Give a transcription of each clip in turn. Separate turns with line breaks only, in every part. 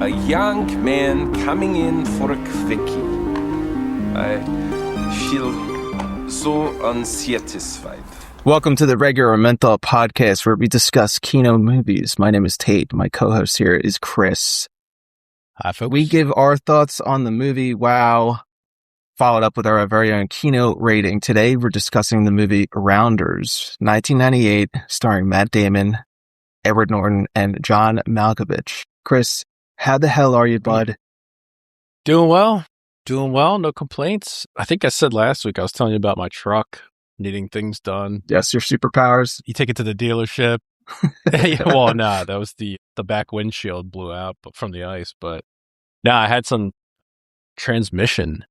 a young man coming in for a quickie. I feel so unsatisfied.
Welcome to the Regular Menthol Podcast, where we discuss Kino movies. My name is Tate. My co-host here is Chris.
Hi, folks.
We give our thoughts on the movie Wow, followed up with our very own Kino rating. Today, we're discussing the movie Rounders, 1998, starring Matt Damon, Edward Norton, and John Malkovich. Chris, how the hell are you, bud?
Doing well. No complaints. I think I said last week, I was telling you about my truck needing things done.
Yes, your superpowers.
You take it to the dealership. Well, no, that was the back windshield blew out from the ice. But no, I had some transmission.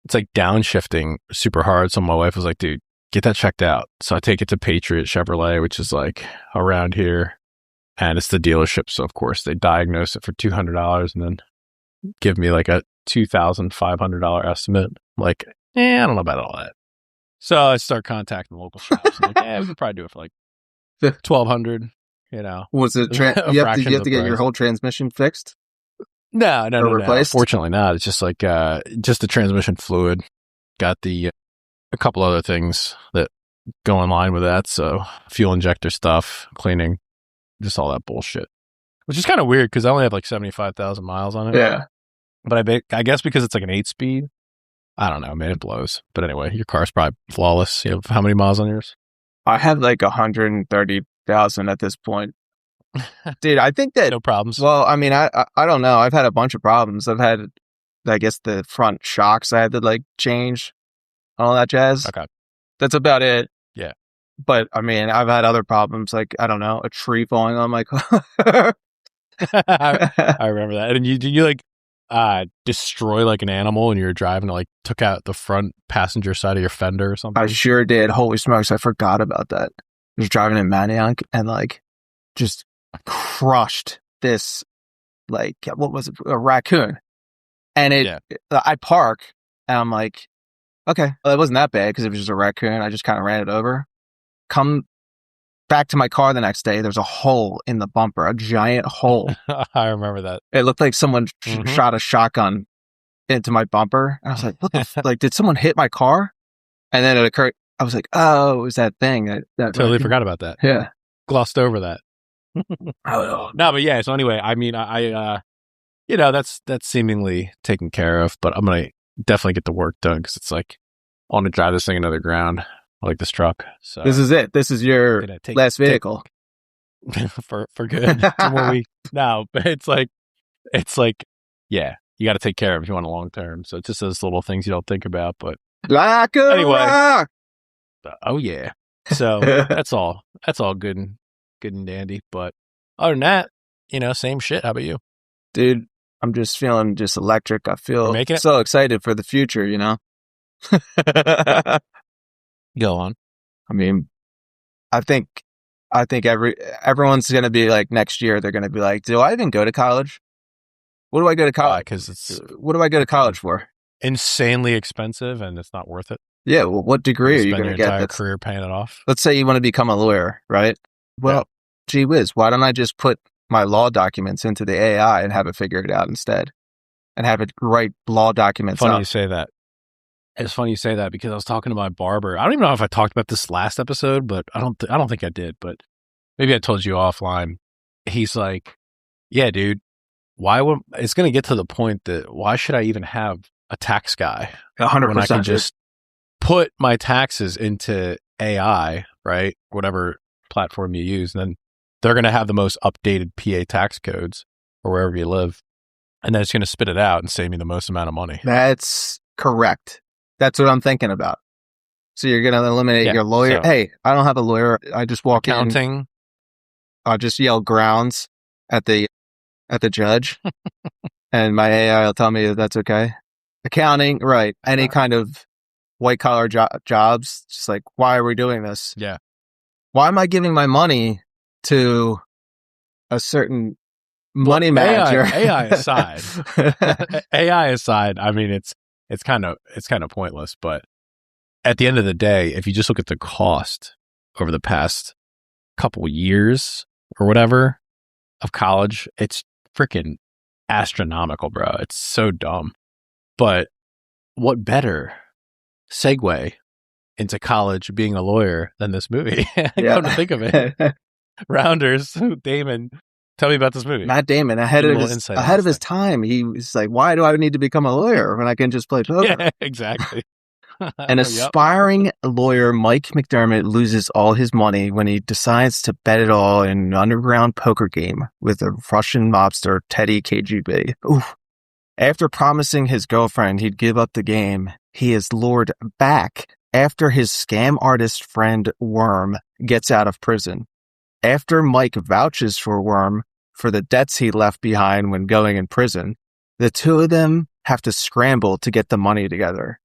It's like downshifting super hard. So my wife was like, dude, get that checked out. So I take it to Patriot Chevrolet, which is like around here. And it's the dealership. So, of course, they diagnose it for $200 and then give me like a $2,500 estimate. I'm like, I don't know about all that. So I start contacting the local shops. I'm like, we could probably do it for like $1,200, you know.
Was it, you have to get your whole transmission fixed?
No.
Replaced?
Fortunately not. It's just like, just the transmission fluid. Got a couple other things that go in line with that. So fuel injector stuff, cleaning, just all that bullshit. Which is kind of weird because I only have like 75,000 miles on it.
Yeah.
But I guess because it's like an 8-speed, I don't know, man, it blows. But anyway, your car's probably flawless. You have how many miles on yours?
I have like 130,000 at this point. Dude, I think that...
No problems.
Well, I mean, I don't know. I've had a bunch of problems. I've had, I guess, the front shocks I had to like change, all that jazz.
Okay.
That's about it.
Yeah.
But, I mean, I've had other problems, like, I don't know, a tree falling on my car.
I remember that. And did you like destroy like an animal and you were driving and like took out the front passenger side of your fender or something?
I sure did. Holy smokes, I forgot about that. I was driving in Manayunk and like just crushed this, like, what was it? A raccoon. And I park and I'm like, okay, well, it wasn't that bad because it was just a raccoon. I just kind of ran it over. Come back to my car the next day, there's a hole in the bumper, a giant hole.
I remember that.
It looked like someone shot a shotgun into my bumper. I was like, what the like, did someone hit my car? And then it occurred, I was like, oh, it was that thing. That
totally forgot about that.
Yeah.
Glossed over that.
Oh.
No, but yeah, so anyway, I mean, I that's seemingly taken care of, but I'm going to definitely get the work done because it's like, I want to drive this thing another ground. I like this truck. So
this is it. This is your last vehicle.
for good. 2 more weeks. No, but it's like, yeah, you got to take care of if you want a long term. So it's just those little things you don't think about. But
like
anyway,
rock.
Oh yeah. So that's all good and dandy. But other than that, same shit. How about you,
dude? I'm just feeling electric. I feel so excited for the future.
Go on.
I mean, I think everyone's going to be like, next year, they're going to be like, do I even go to college? What do I go to college? What do I go to college for?
Insanely expensive and it's not worth it.
Yeah. Well, what degree are you going to get?
Spend your entire career paying it off.
Let's say you want to become a lawyer, right? Well, gee whiz, why don't I just put my law documents into the AI and have it figure it out instead and have it write law documents
Funny
up?
You say that. It's funny you say that because I was talking to my barber. I don't even know if I talked about this last episode, but I don't think I did, but maybe I told you offline. He's like, yeah, dude, it's going to get to the point that why should I even have a tax guy
100%,
when I can just put my taxes into AI, right? Whatever platform you use. And then they're going to have the most updated PA tax codes or wherever you live. And then it's going to spit it out and save me the most amount of money.
That's correct. That's what I'm thinking about. So you're going to eliminate your lawyer.
So,
hey, I don't have a lawyer. I just walk
in.
I'll just yell grounds at the judge and my AI will tell me that that's okay. Accounting, right. Any kind of white collar jobs. Just like, why are we doing this?
Yeah.
Why am I giving my money to a certain money manager?
AI aside, I mean, it's kind of pointless, but at the end of the day, if you just look at the cost over the past couple years or whatever of college, it's freaking astronomical, bro. It's so dumb. But what better segue into college being a lawyer than this movie? Come to think of it. Rounders, Damon, tell me about this movie.
Matt Damon, ahead of his time. He was like, why do I need to become a lawyer when I can just play poker?
Yeah, exactly.
An aspiring lawyer, Mike McDermott, loses all his money when he decides to bet it all in an underground poker game with a Russian mobster, Teddy KGB. Oof. After promising his girlfriend he'd give up the game, he is lured back after his scam artist friend Worm gets out of prison. After Mike vouches for Worm for the debts he left behind when going in prison, the two of them have to scramble to get the money together.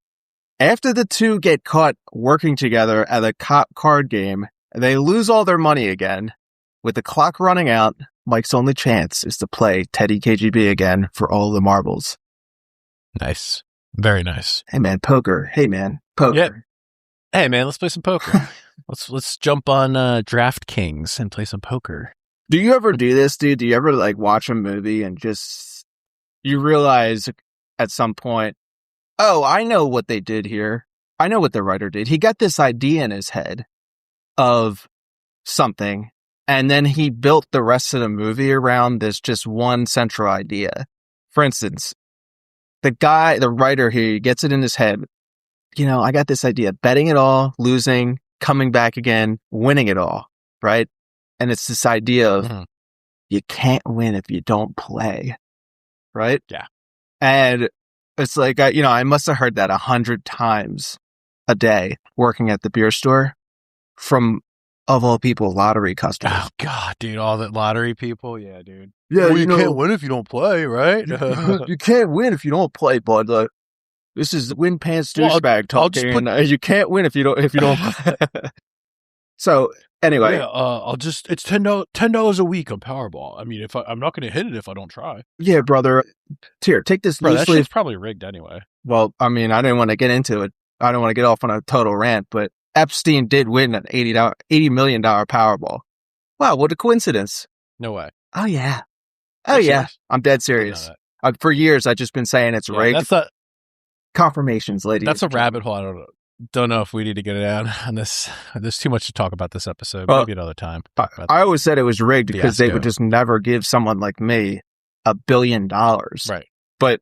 After the two get caught working together at a card game, they lose all their money again. With the clock running out, Mike's only chance is to play Teddy KGB again for all the marbles.
Nice. Very nice.
Hey man, poker. Hey man, poker.
Yep. Hey man, let's play some poker. let's jump on DraftKings and play some poker.
Do you ever do this, dude? Do you ever like watch a movie and just you realize at some point, oh, I know what they did here. I know what the writer did. He got this idea in his head of something, and then he built the rest of the movie around this just one central idea. For instance, the writer here gets it in his head. You know, I got this idea, betting it all, losing, coming back again, winning it all, right? And it's this idea of you can't win if you don't play, right?
Yeah.
And it's like, I must have heard that 100 times a day working at the beer store from, of all people, lottery customers.
Oh, God, dude, all the lottery people? Yeah, dude.
Yeah,
well, you can't win if you don't play, right?
You can't win if you don't play, bud. This is win pants douchebag talking. You can't win if you don't play. So, anyway.
Yeah, it's $10 a week on Powerball. I mean, I'm not going to hit it if I don't try.
Yeah, brother. Here, take this
Bro,
loose
that
leaf.
shit's probably rigged anyway.
Well, I mean, I didn't want to get into it. I don't want to get off on a total rant, but Epstein did win an $80 million Powerball. Wow, what a coincidence.
No way.
Oh, yeah. Oh, yeah. Serious? I'm dead serious. For years, I've just been saying it's rigged.
That's
confirmations, ladies.
That's a rabbit hole. I don't know if we need to get it down on this. There's too much to talk about this episode. Maybe another time.
I always said it was rigged because they would just never give someone like me $1 billion.
Right.
But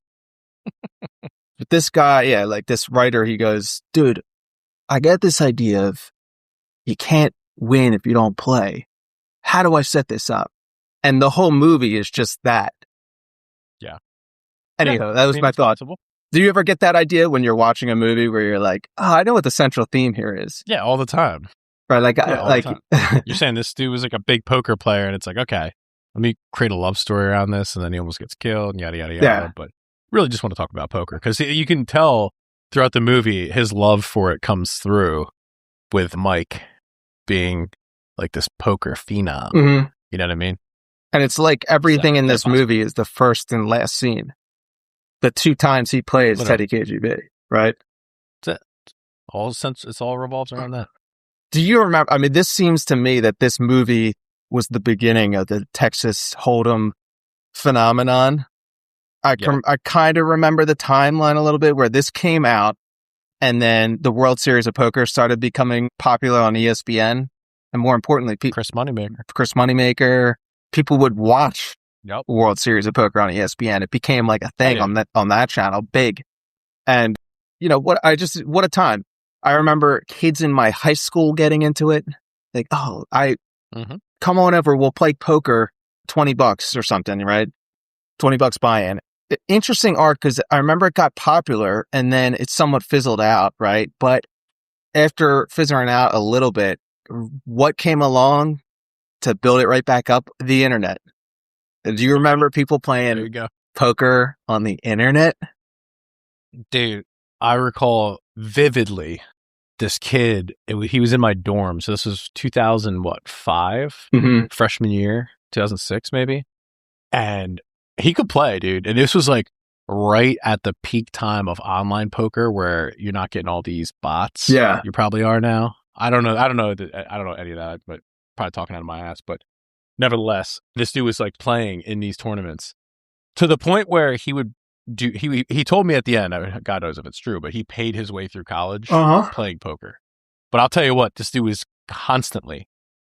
this guy, like this writer, he goes, dude, I got this idea of you can't win if you don't play. How do I set this up? And the whole movie is just that.
Yeah.
Anyhow, that was my thought. Possible. Do you ever get that idea when you're watching a movie where you're like, oh, I know what the central theme here is?
Yeah, all the time.
Right,
you're saying this dude was like a big poker player, and it's like, okay, let me create a love story around this, and then he almost gets killed, and yada, yada, yada. Yeah. But really just want to talk about poker, because you can tell throughout the movie his love for it comes through with Mike being like this poker phenom. Mm-hmm. You know what I mean?
And it's like everything in this movie is the first and last scene. The 2 times he plays Teddy KGB, right?
That's it. It's all revolves around that.
Do you remember? I mean, this seems to me that this movie was the beginning of the Texas Hold'em phenomenon. I kind of remember the timeline a little bit where this came out, and then the World Series of Poker started becoming popular on ESPN, and more importantly,
Chris
Moneymaker. People would watch World Series of Poker on ESPN. It became like a thing on that channel, big. And what a time. I remember kids in my high school getting into it. Like, come on over, we'll play poker, $20 or something, right? $20 buy-in. Interesting arc, because I remember it got popular and then it somewhat fizzled out, right? But after fizzling out a little bit, what came along to build it right back up? The internet. Do you remember people playing poker on the internet?
Dude, I recall vividly this kid. He was in my dorm. So this was 2005, freshman year, 2006 maybe. And he could play, dude. And this was like right at the peak time of online poker where you're not getting all these bots.
Yeah.
You probably are now. I don't know any of that, but probably talking out of my ass. But nevertheless, this dude was like playing in these tournaments To the point where he would he told me at the end, God knows if it's true, but he paid his way through college playing poker. But I'll tell you what, this dude was constantly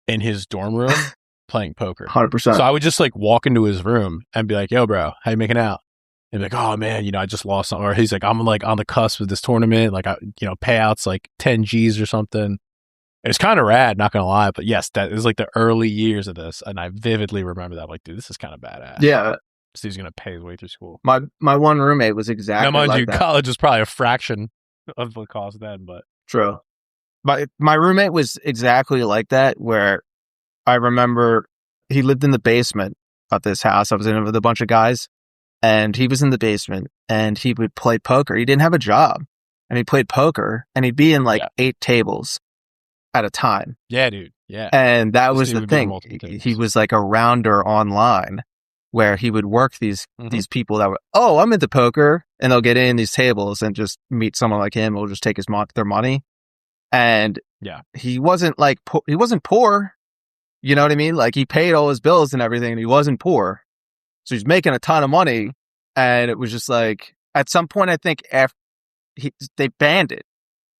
in his dorm room playing poker.
100%.
So I would just like walk into his room and be like, yo, bro, how you making out? And be like, oh man, I just lost something. Or he's like, I'm like on the cusp of this tournament. Like, payouts like 10 G's or something. It's kind of rad, not going to lie. But yes, that is like the early years of this. And I vividly remember that. I'm like, dude, this is kind of badass.
Yeah.
So he's going to pay his way through school.
My one roommate was exactly
now, mind
like
you,
that.
college was probably a fraction of the cost then, but.
True. My roommate was exactly like that, where I remember he lived in the basement of this house. I was in it with a bunch of guys, and he was in the basement, and he would play poker. He didn't have a job, and he played poker, and he'd be in 8 tables at a time.
Yeah, dude. Yeah.
And that was the thing. He was like a rounder online, where he would work these people that were, I'm into poker, and they'll get in these tables and just meet someone like him who'll just take their money. And he wasn't he wasn't poor. You know what I mean? Like, he paid all his bills and everything, and he wasn't poor. So he's making a ton of money. And it was just like, at some point, I think after they banned it.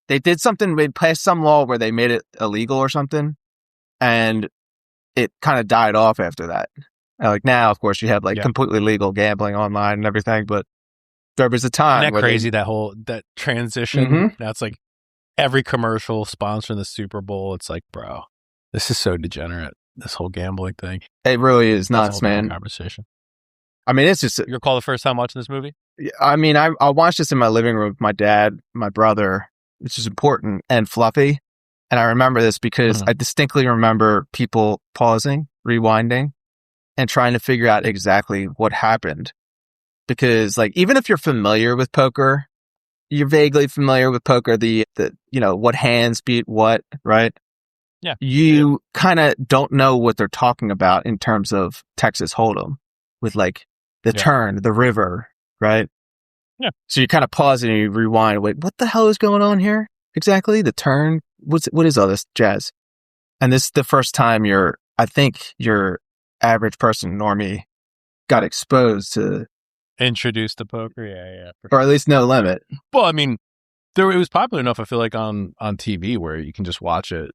They did something, they passed some law where they made it illegal or something. And it kind of died off after that. And like, now, of course, you have completely legal gambling online and everything. But there was a time.
Isn't that crazy, that transition? Now it's like every commercial sponsoring the Super Bowl. It's like, bro, this is so degenerate, this whole gambling thing.
It really is nuts, man.
Conversation.
I mean, it's just...
You recall the first time watching this movie?
I mean, I watched this in my living room with my dad, my brother, which is important and fluffy. And I remember this because I distinctly remember people pausing, rewinding, and trying to figure out exactly what happened. Because, like, even if you're familiar with poker, you're vaguely familiar with poker, the what hands beat what, right?
Yeah.
You kind of don't know what they're talking about in terms of Texas Hold'em with like the turn, the river, right?
Yeah.
So you kind of pause and you rewind. Wait, what the hell is going on here? Exactly. The turn. What is all this jazz? And this is the first time your average person, normie, got exposed to.
Introduced to poker. Yeah.
Or at least No Limit.
Well, I mean, it was popular enough, I feel like, on TV where you can just watch it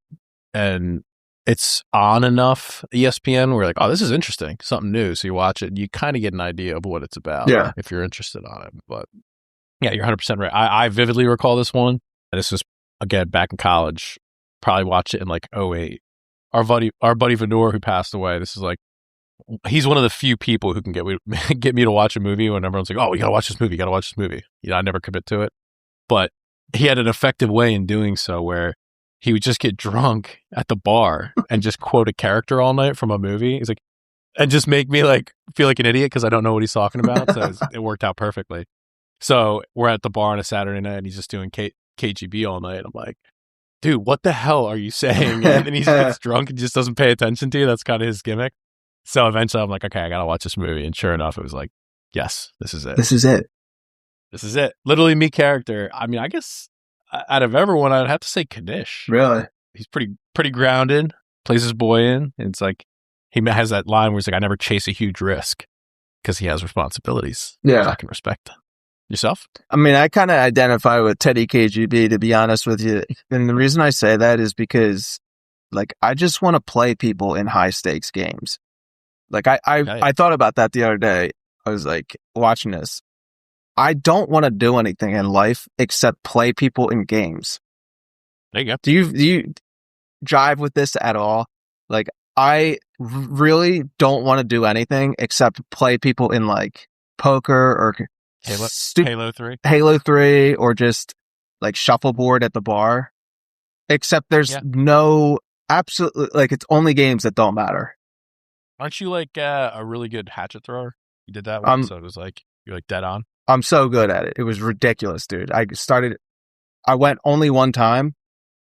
and it's on enough ESPN where like, oh, this is interesting, something new. So you watch it and you kind of get an idea of what it's about if you're interested on it. But yeah, you're 100% right. I vividly recall this one. This was, again, back in college. Probably watched it in like 2008. Our buddy Vador, who passed away, this is like, he's one of the few people who can get me to watch a movie when everyone's like, oh, you gotta watch this movie. I never commit to it. But he had an effective way in doing so where he would just get drunk at the bar and just quote a character all night from a movie. He's like, and just make me like feel like an idiot because I don't know what he's talking about. So it worked out perfectly. So we're at the bar on a Saturday night and he's just doing KGB all night. I'm like, dude, what the hell are you saying? And then he gets drunk and just doesn't pay attention to you. That's kind of his gimmick. So eventually I'm like, okay, I got to watch this movie. And sure enough, it was like, yes, this is it.
This is it.
Literally me character. I mean, I guess out of everyone, I'd have to say Kanish.
Really?
He's pretty grounded, plays his boy in. And it's like, he has that line where he's like, I never chase a huge risk because he has responsibilities.
Yeah.
I can respect them. Yourself?
I mean, I kind of identify with Teddy KGB, to be honest with you. And the reason I say that is because, like, I just want to play people in high stakes games. Like, I thought about that the other day. I was like, watching this. I don't want to do anything in life except play people in games.
There you go.
Do you jive with this at all? Like, I really don't want to do anything except play people in like poker or Halo 3 or just like shuffleboard at the bar. Except there's no absolutely, like, it's only games that don't matter.
Aren't you like a really good hatchet thrower? You did that one, so it was like you're like dead on.
I'm so good at it. It was ridiculous, dude. I went only one time,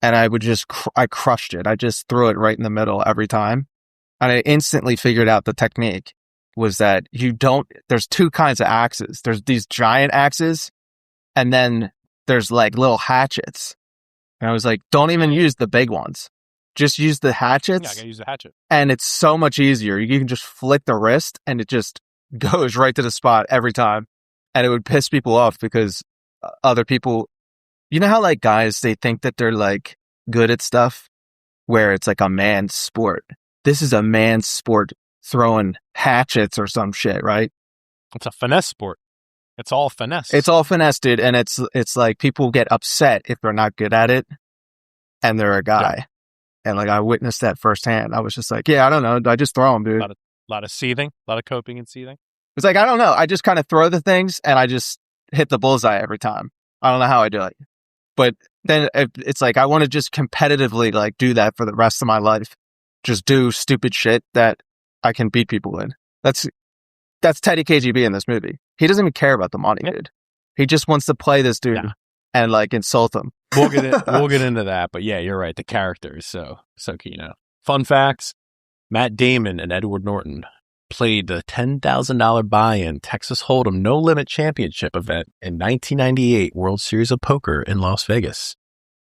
and I would just I crushed it. I just threw it right in the middle every time, and I instantly figured out the technique was that there's two kinds of axes. There's these giant axes, and then there's like little hatchets. And I was like, don't even use the big ones. Just use the hatchets.
Yeah, I gotta use the hatchet.
And it's so much easier. You can just flick the wrist and it just goes right to the spot every time. And it would piss people off because other people, you know how like guys, they think that they're like good at stuff where it's like a man's sport. This is a man's sport, throwing hatchets or some shit, right?
It's a finesse sport. It's all finesse.
It's all finesse, dude. And it's like people get upset if they're not good at it and they're a guy. Yeah. And like I witnessed that firsthand. I was just like, yeah, I don't know. I just throw them, dude.
A lot of seething, a lot of coping and seething.
It's like, I don't know. I just kind of throw the things and I just hit the bullseye every time. I don't know how I do it. But then it's like, I want to just competitively like do that for the rest of my life. Just do stupid shit that I can beat people in. That's Teddy KGB in this movie. He doesn't even care about the money, dude. He just wants to play this dude and like insult him.
We'll get into that. But yeah, you're right. The character is so key now. Fun facts. Matt Damon and Edward Norton played the $10,000 buy-in Texas Hold'em No Limit Championship event in 1998 World Series of Poker in Las Vegas.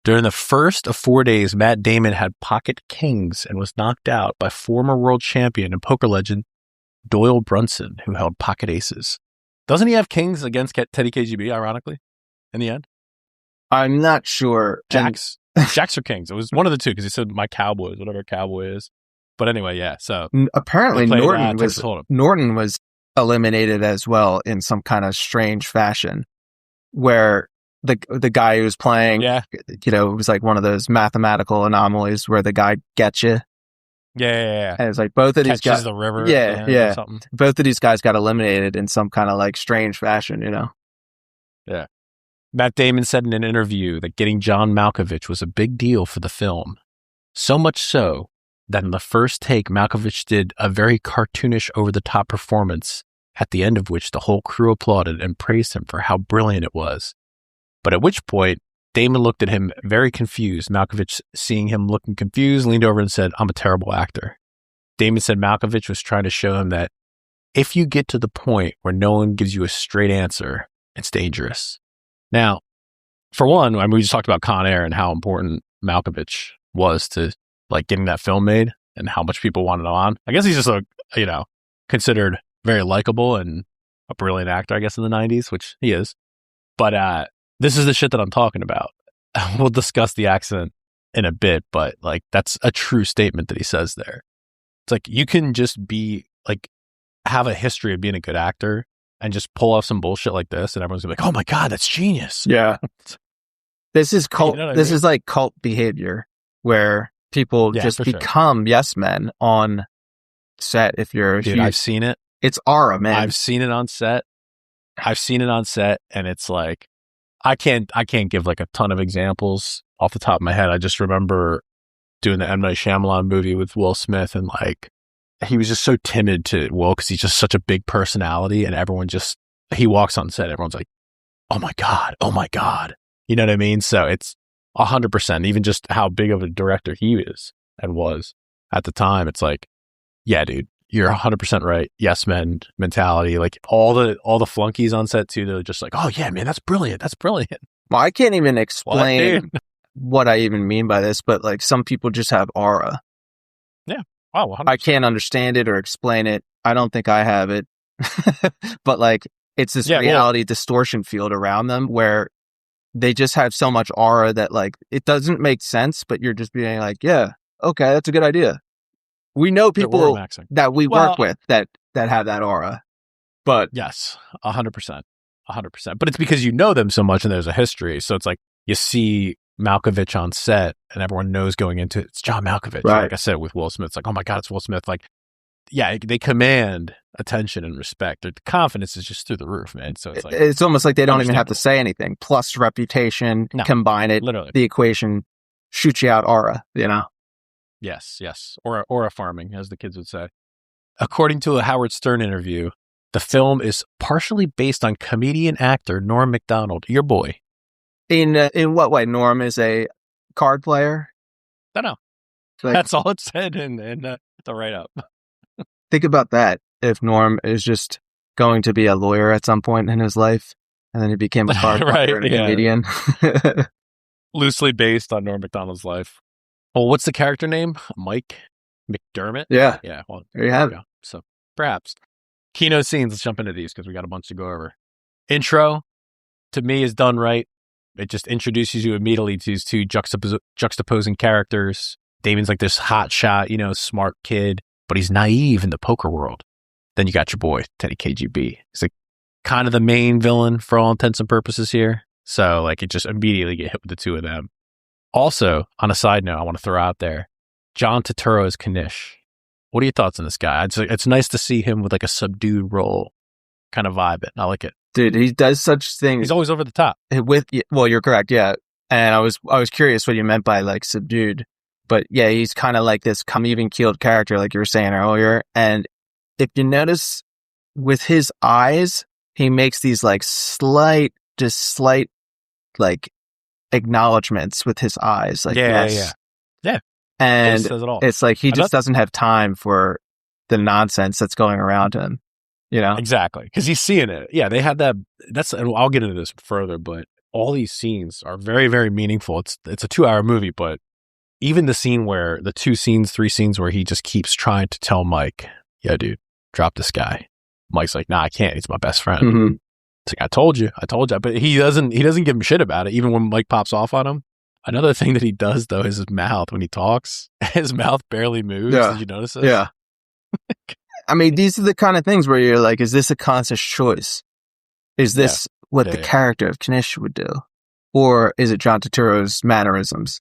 During the first of 4 days, Matt Damon had pocket kings and was knocked out by former world champion and poker legend Doyle Brunson, who held pocket aces. Doesn't he have kings against Teddy KGB, ironically, in the end?
I'm not sure.
Jacks or kings. It was one of the two because he said my Cowboys, whatever Cowboy is. But anyway, yeah. So
apparently Norton was eliminated as well in some kind of strange fashion, where the guy who was playing, you know, it was like one of those mathematical anomalies where the guy gets you.
Yeah.
And it's like both of these guys,
the river.
Yeah. Both of these guys got eliminated in some kind of like strange fashion, you know.
Yeah. Matt Damon said in an interview that getting John Malkovich was a big deal for the film, so much so that in the first take, Malkovich did a very cartoonish, over-the-top performance, at the end of which the whole crew applauded and praised him for how brilliant it was. But at which point, Damon looked at him very confused. Malkovich, seeing him looking confused, leaned over and said, "I'm a terrible actor." Damon said Malkovich was trying to show him that if you get to the point where no one gives you a straight answer, it's dangerous. Now, for one, I mean, we just talked about Con Air and how important Malkovich was to like getting that film made and how much people wanted him on. I guess he's just considered very likable and a brilliant actor, I guess, in the 90s, which he is. But this is the shit that I'm talking about. We'll discuss the accent in a bit, but like that's a true statement that he says there. It's like you can just be like have a history of being a good actor and just pull off some bullshit like this and everyone's gonna be like, "Oh my God, that's genius."
Yeah. This is cult. You know this is like cult behavior where people just become yes men on set. If you're
Dude, I've seen it.
It's aura, man.
I've seen it on set. And it's like I can't give like a ton of examples off the top of my head. I just remember doing the M. Night Shyamalan movie with Will Smith, and like he was just so timid to Will because he's just such a big personality, and he walks on set, everyone's like, oh my God. You know what I mean? So it's 100%, even just how big of a director he is and was at the time. It's like, yeah, dude, you're 100% right. Yes, men mentality. Like all the flunkies on set too. They're just like, oh yeah, man, that's brilliant.
Well, I can't even explain what I even mean by this, but like some people just have aura.
Yeah. Wow. 100%.
I can't understand it or explain it. I don't think I have it, but like it's this reality distortion field around them where they just have so much aura that like it doesn't make sense, but you're just being like, yeah, okay, that's a good idea. We know people that we work with that have that aura, but
yes, 100%. But it's because you know them so much and there's a history. So it's like you see Malkovich on set and everyone knows going into it, it's John Malkovich.
Right.
Like I said with Will Smith, it's like, oh my God, it's Will Smith. Like, yeah, they command attention and respect. Their confidence is just through the roof, man. So it's like
it's almost like they don't even have to say anything. Plus reputation, combine it,
literally.
The equation shoots you out aura, you know?
Yes. Aura farming, as the kids would say. According to a Howard Stern interview, the film is partially based on comedian actor Norm Macdonald, your boy.
In what way? Norm is a card player?
I don't know.
Like,
that's all it said in the write-up.
Think about that. If Norm is just going to be a lawyer at some point in his life, and then he became a card player and a comedian.
Loosely based on Norm Macdonald's life. Well, what's the character name? Mike McDermott?
Yeah.
Well,
there you have it.
So perhaps. Keynote scenes. Let's jump into these because we got a bunch to go over. Intro, to me, is done right. It just introduces you immediately to these two juxtaposing characters. Damon's like this hot shot, smart kid, but he's naive in the poker world. Then you got your boy, Teddy KGB. He's like kind of the main villain for all intents and purposes here. So like it just immediately get hit with the two of them. Also, on a side note, I want to throw out there, John Turturro is Kanish. What are your thoughts on this guy? It's nice to see him with like a subdued role kind of vibe. I like it.
Dude, he does such things.
He's always over the top.
Well, you're correct, yeah. And I was curious what you meant by like subdued. But yeah, he's kind of like this even-keeled character, like you were saying earlier. And if you notice with his eyes, he makes these like slight like acknowledgments with his eyes. Like,
yeah.
And
says it all.
It's like he just doesn't have time for the nonsense that's going around him,
Exactly. Because he's seeing it. Yeah, they had that. And I'll get into this further, but all these scenes are very, very meaningful. It's a 2-hour movie, but even the scene where the 3 scenes where he just keeps trying to tell Mike, yeah, dude, drop this guy. Mike's like, nah, I can't. He's my best friend.
Mm-hmm.
It's like, I told you. But he doesn't give him shit about it. Even when Mike pops off on him. Another thing that he does though is his mouth when he talks. His mouth barely moves.
Yeah.
Did you notice this?
Yeah. I mean, these are the kind of things where you're like, is this a conscious choice? Is this what the character of Kanish would do? Or is it John Turturro's mannerisms?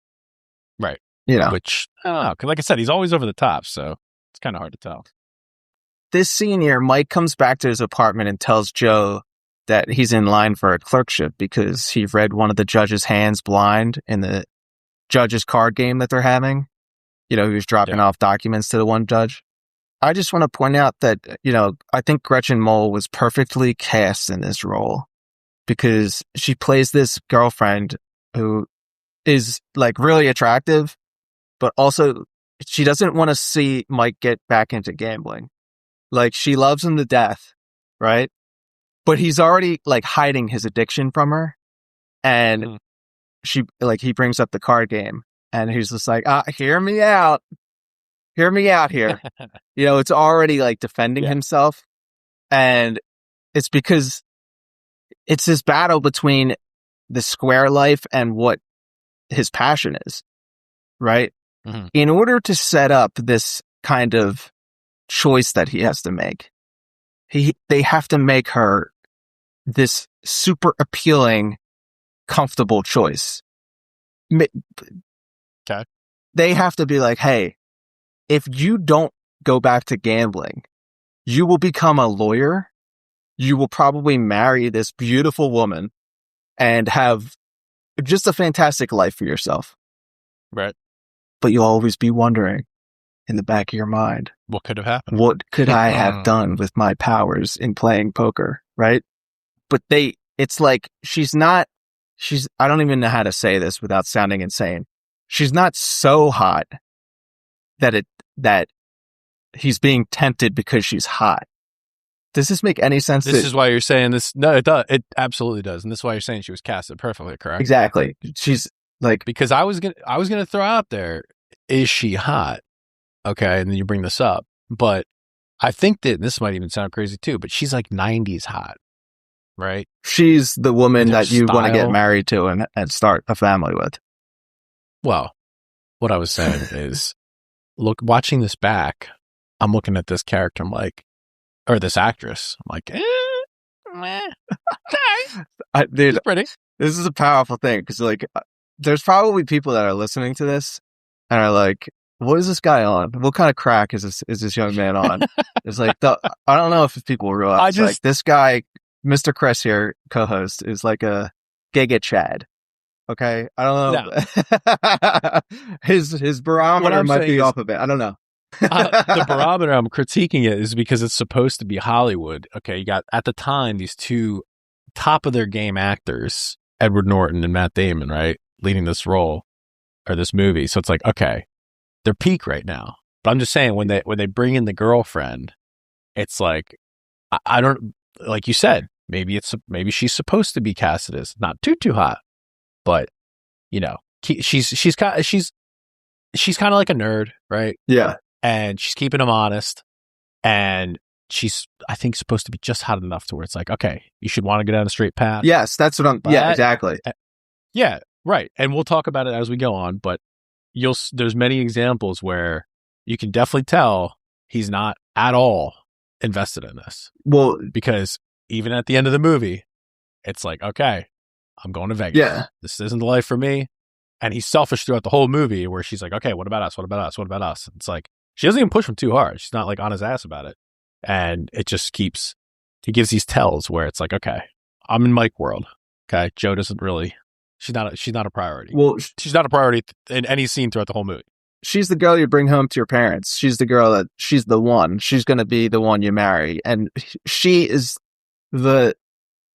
Right. Which, I don't know. Because like I said, he's always over the top, so it's kind of hard to tell.
This scene here, Mike comes back to his apartment and tells Joe that he's in line for a clerkship because he read one of the judge's hands blind in the judge's card game that they're having. He was dropping off documents to the one judge. I just want to point out that, I think Gretchen Mol was perfectly cast in this role because she plays this girlfriend who is like really attractive, but also she doesn't want to see Mike get back into gambling. Like she loves him to death, right? But he's already like hiding his addiction from her. And he brings up the card game and he's just like, hear me out. Hear me out here. It's already like defending himself. And it's because it's this battle between the square life and what his passion is, right? Mm-hmm. In order to set up this kind of choice that he has to make, they have to make her this super appealing, comfortable choice.
Okay.
They have to be like, hey, if you don't go back to gambling, you will become a lawyer. You will probably marry this beautiful woman and have just a fantastic life for yourself.
Right.
But you'll always be wondering in the back of your mind,
what could have happened?
What could I have done with my powers in playing poker? Right. But it's like, I don't even know how to say this without sounding insane. She's not so hot that he's being tempted because she's hot. Does this make any sense?
This is why you're saying this. No, it does. It absolutely does. And this is why you're saying she was casted perfectly, correct?
Exactly. She's like,
because I was gonna throw out there, is she hot? Okay, and then you bring this up, but I think that this might even sound crazy too. But she's like 90s hot, right?
She's the woman that you want to get married to and start a family with.
Well, what I was saying is, watching this back, I'm looking at this character, I'm like, or this actress, I'm like,
dude,
she's pretty.
This is a powerful thing because like, there's probably people that are listening to this and are like, what is this guy on? What kind of crack is this young man on? It's like, I don't know if people realize like this guy, Mr. Chris here, co-host, is like a Giga Chad. Okay, I don't know. No. His barometer might be off a bit. I don't know.
The barometer I'm critiquing it is because it's supposed to be Hollywood. Okay, you got at the time these two top of their game actors, Edward Norton and Matt Damon, right, leading this role or this movie. So it's like, okay, they're peak right now. But I'm just saying when they bring in the girlfriend, it's like I don't, like you said, maybe she's supposed to be casted as not too hot. But she's kind of like a nerd, right?
Yeah,
and she's keeping him honest. And she's, I think, supposed to be just hot enough to where it's like, okay, you should want to get down a straight path.
Yes, that's what I'm. Yeah, exactly.
Yeah, right. And we'll talk about it as we go on, but there's many examples where you can definitely tell he's not at all invested in this.
Well,
because even at the end of the movie, it's like, okay, I'm going to Vegas.
Yeah.
This isn't the life for me. And he's selfish throughout the whole movie where she's like, okay, what about us? What about us? What about us? It's like, she doesn't even push him too hard. She's not like on his ass about it. And it just he gives these tells where it's like, okay, I'm in Mike world. Okay. Joe doesn't really, she's not a priority.
Well,
she's not a priority in any scene throughout the whole movie.
She's the girl you bring home to your parents. She's the girl she's the one. She's going to be the one you marry. And she is the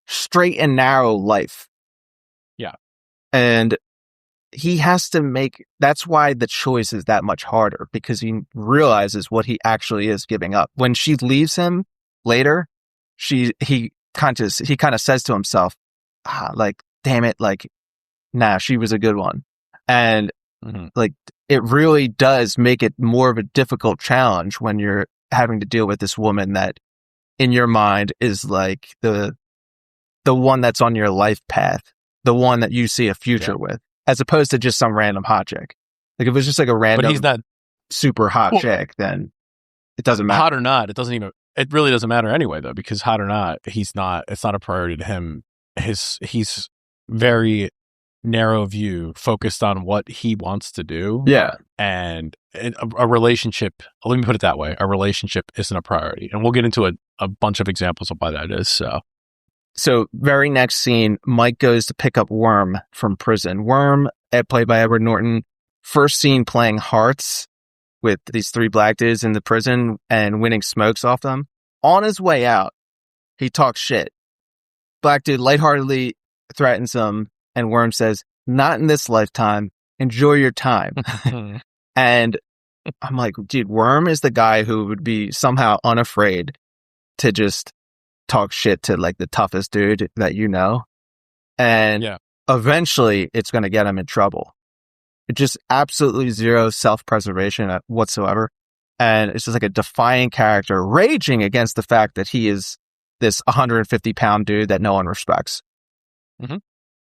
straight and narrow life.
Yeah.
And he has to that's why the choice is that much harder, because he realizes what he actually is giving up. When she leaves him later, he kind of says to himself, like, damn it, like, nah, she was a good one. And like, it really does make it more of a difficult challenge when you're having to deal with this woman that in your mind is like the one that's on your life path, the one that you see a future with, as opposed to just some random hot chick. Like, if it was just like a random,
but he's not
super hot chick, then it doesn't matter.
Hot or not, it really doesn't matter anyway, though, because hot or not, it's not a priority to him. He's very narrow view, focused on what he wants to do.
Yeah.
And a relationship, let me put it that way, a relationship isn't a priority. And we'll get into a bunch of examples of why that is. So
very next scene, Mike goes to pick up Worm from prison. Worm, played by Edward Norton, first seen playing hearts with these three black dudes in the prison and winning smokes off them. On his way out, he talks shit. Black dude lightheartedly threatens him, and Worm says, "Not in this lifetime. Enjoy your time." And I'm like, dude, Worm is the guy who would be somehow unafraid to just talk shit to like the toughest dude that you know. And eventually it's going to get him in trouble. It's just absolutely zero self-preservation whatsoever. And it's just like a defiant character raging against the fact that he is this 150-pound dude that no one respects.
Mm-hmm.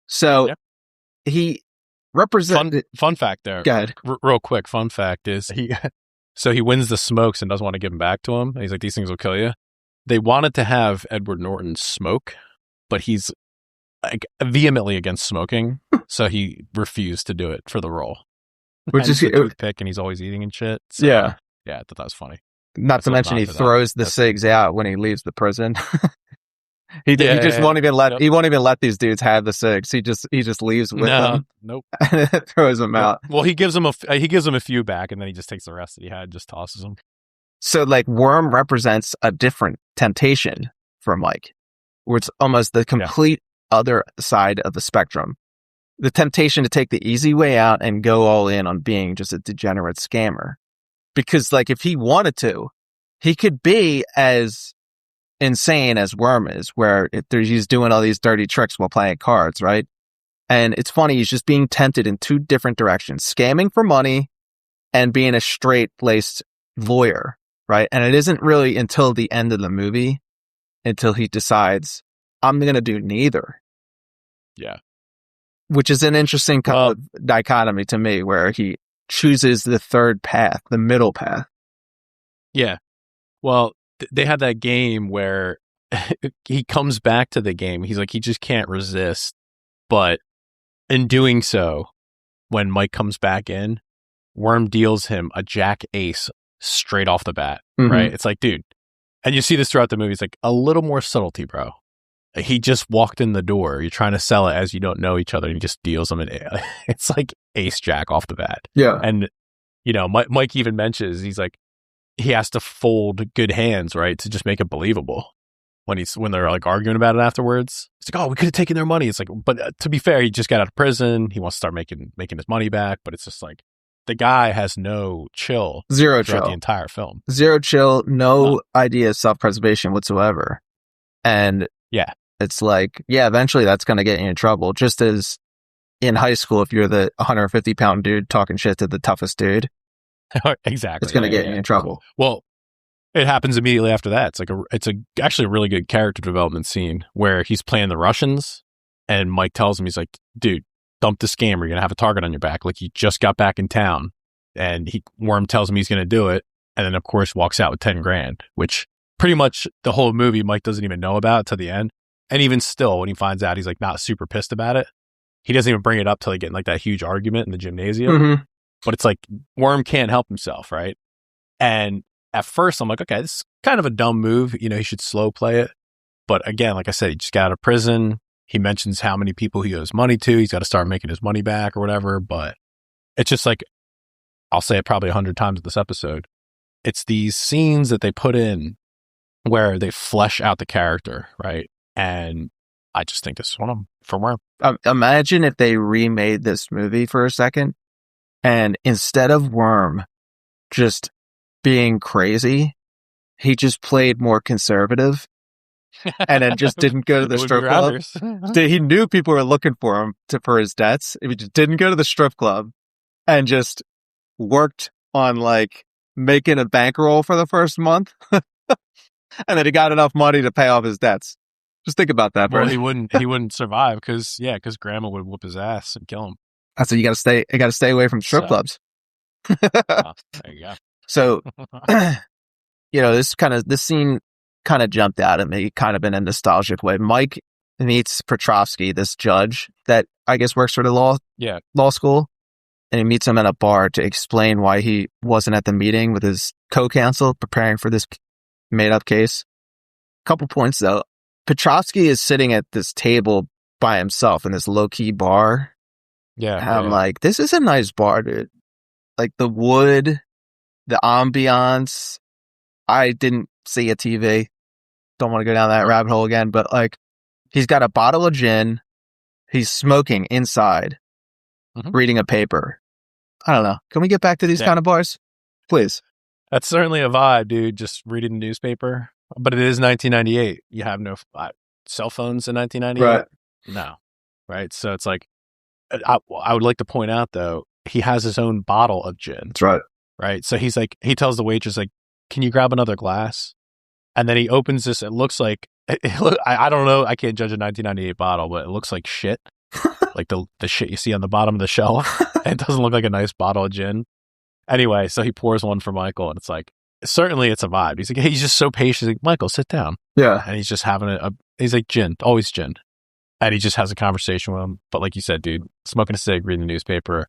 So he represented...
Fun fact there.
Go ahead.
Real quick, fun fact is he wins the smokes and doesn't want to give them back to him. He's like, these things will kill you. They wanted to have Edward Norton smoke, but he's like vehemently against smoking, so he refused to do it for the role. Which is a toothpick, and he's always eating and shit. So, yeah, I thought that was funny.
Not to mention he throws the cigs out when he leaves the prison. He just won't even let he won't even let these dudes have the cigs. He just leaves with them.
Nope.
And throws them out.
Well, he gives them a few back, and then he just takes the rest that he had, and just tosses them.
So like Worm represents a different temptation for Mike, where it's almost the complete other side of the spectrum. The temptation to take the easy way out and go all in on being just a degenerate scammer. Because like if he wanted to, he could be as insane as Worm is, where he's doing all these dirty tricks while playing cards, right? And it's funny, he's just being tempted in two different directions, scamming for money and being a straight-laced voyeur, right? And it isn't really until the end of the movie until he decides, I'm going to do neither.
Yeah.
Which is an interesting kind of dichotomy to me, where he chooses the third path, the middle path.
Yeah. Well, they had that game where he comes back to the game. He's like, he just can't resist. But in doing so, when Mike comes back in, Worm deals him a jack ace straight off the bat, right? It's like, dude, and you see this throughout the movie. It's like a little more subtlety, bro. He just walked in the door. You're trying to sell it as you don't know each other, and he just deals him it's like ace jack off the bat.
Yeah.
And, you know, Mike even mentions, he's like, he has to fold good hands, right, to just make it believable. When they're like arguing about it afterwards, it's like, oh, we could have taken their money. It's like, but to be fair, he just got out of prison. He wants to start making his money back, but it's just like the guy has no chill,
zero
throughout
chill,
the entire film,
zero chill, no idea of self-preservation whatsoever. And it's like, eventually that's going to get you in trouble. Just as in high school, if you're the 150-pound dude talking shit to the toughest dude,
exactly,
it's going to get you in trouble.
Well, it happens immediately after that. It's actually a really good character development scene where he's playing the Russians, and Mike tells him, he's like, dude, dump the scammer. You're gonna have a target on your back. Like, he just got back in town, and Worm tells him he's gonna do it, and then of course walks out with 10 grand, which pretty much the whole movie Mike doesn't even know about to the end. And even still, when he finds out, he's like not super pissed about it. He doesn't even bring it up till they get in like that huge argument in the gymnasium.
Mm-hmm.
But it's like Worm can't help himself, right? And at first I'm like, okay, this is kind of a dumb move. You know, he should slow play it. But again, like I said, he just got out of prison. He mentions how many people he owes money to. He's got to start making his money back or whatever. But it's just like, I'll say it probably 100 times in this episode. It's these scenes that they put in where they flesh out the character, right? And I just think this is one of them for Worm.
Imagine if they remade this movie for a second, and instead of Worm just being crazy, he just played more conservative, and then just didn't go to the strip club. He knew people were looking for him for his debts. He just didn't go to the strip club and just worked on like making a bankroll for the first month. And then he got enough money to pay off his debts. Just think about that, bro.
Well, he wouldn't survive because Grandma would whoop his ass and kill him.
That's what you got to stay away from strip clubs.
There you go.
So, this scene kind of jumped out at me, kind of in a nostalgic way. Mike meets Petrovsky, this judge that I guess works for the law school, and he meets him at a bar to explain why he wasn't at the meeting with his co-counsel preparing for this made-up case. Couple points though. Petrovsky is sitting at this table by himself in this low-key bar.
Yeah.
And I'm like, this is a nice bar, dude. Like the wood, the ambiance. I didn't see a TV. Don't want to go down that rabbit hole again, but like, he's got a bottle of gin. He's smoking inside, reading a paper. I don't know. Can we get back to these kind of bars? Please.
That's certainly a vibe, dude. Just reading the newspaper. But it is 1998. You have no cell phones in 1998?
Right.
No. Right? So it's like, I would like to point out, though, he has his own bottle of gin.
That's right.
Right? So he's like, he tells the waitress, like, can you grab another glass? And then he opens this. It looks like, I don't know. I can't judge a 1998 bottle, but it looks like shit. Like the shit you see on the bottom of the shelf. And it doesn't look like a nice bottle of gin. Anyway, so he pours one for Michael, and it's like, certainly it's a vibe. He's like, he's just so patient. He's like, Michael, sit down.
Yeah.
And he's just having he's like, gin, always gin. And he just has a conversation with him. But like you said, dude, smoking a cig, reading the newspaper,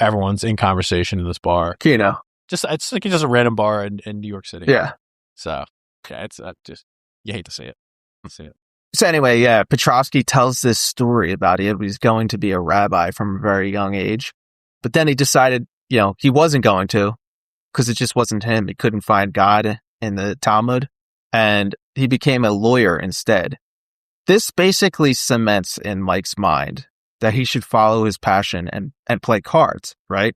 everyone's in conversation in this bar. It's like just a random bar in New York City.
Yeah.
So, yeah, it's just, you hate to see it.
So anyway, yeah, Petrovsky tells this story about he was going to be a rabbi from a very young age. But then he decided, he wasn't going to, because it just wasn't him. He couldn't find God in the Talmud, and he became a lawyer instead. This basically cements in Mike's mind that he should follow his passion and play cards, right?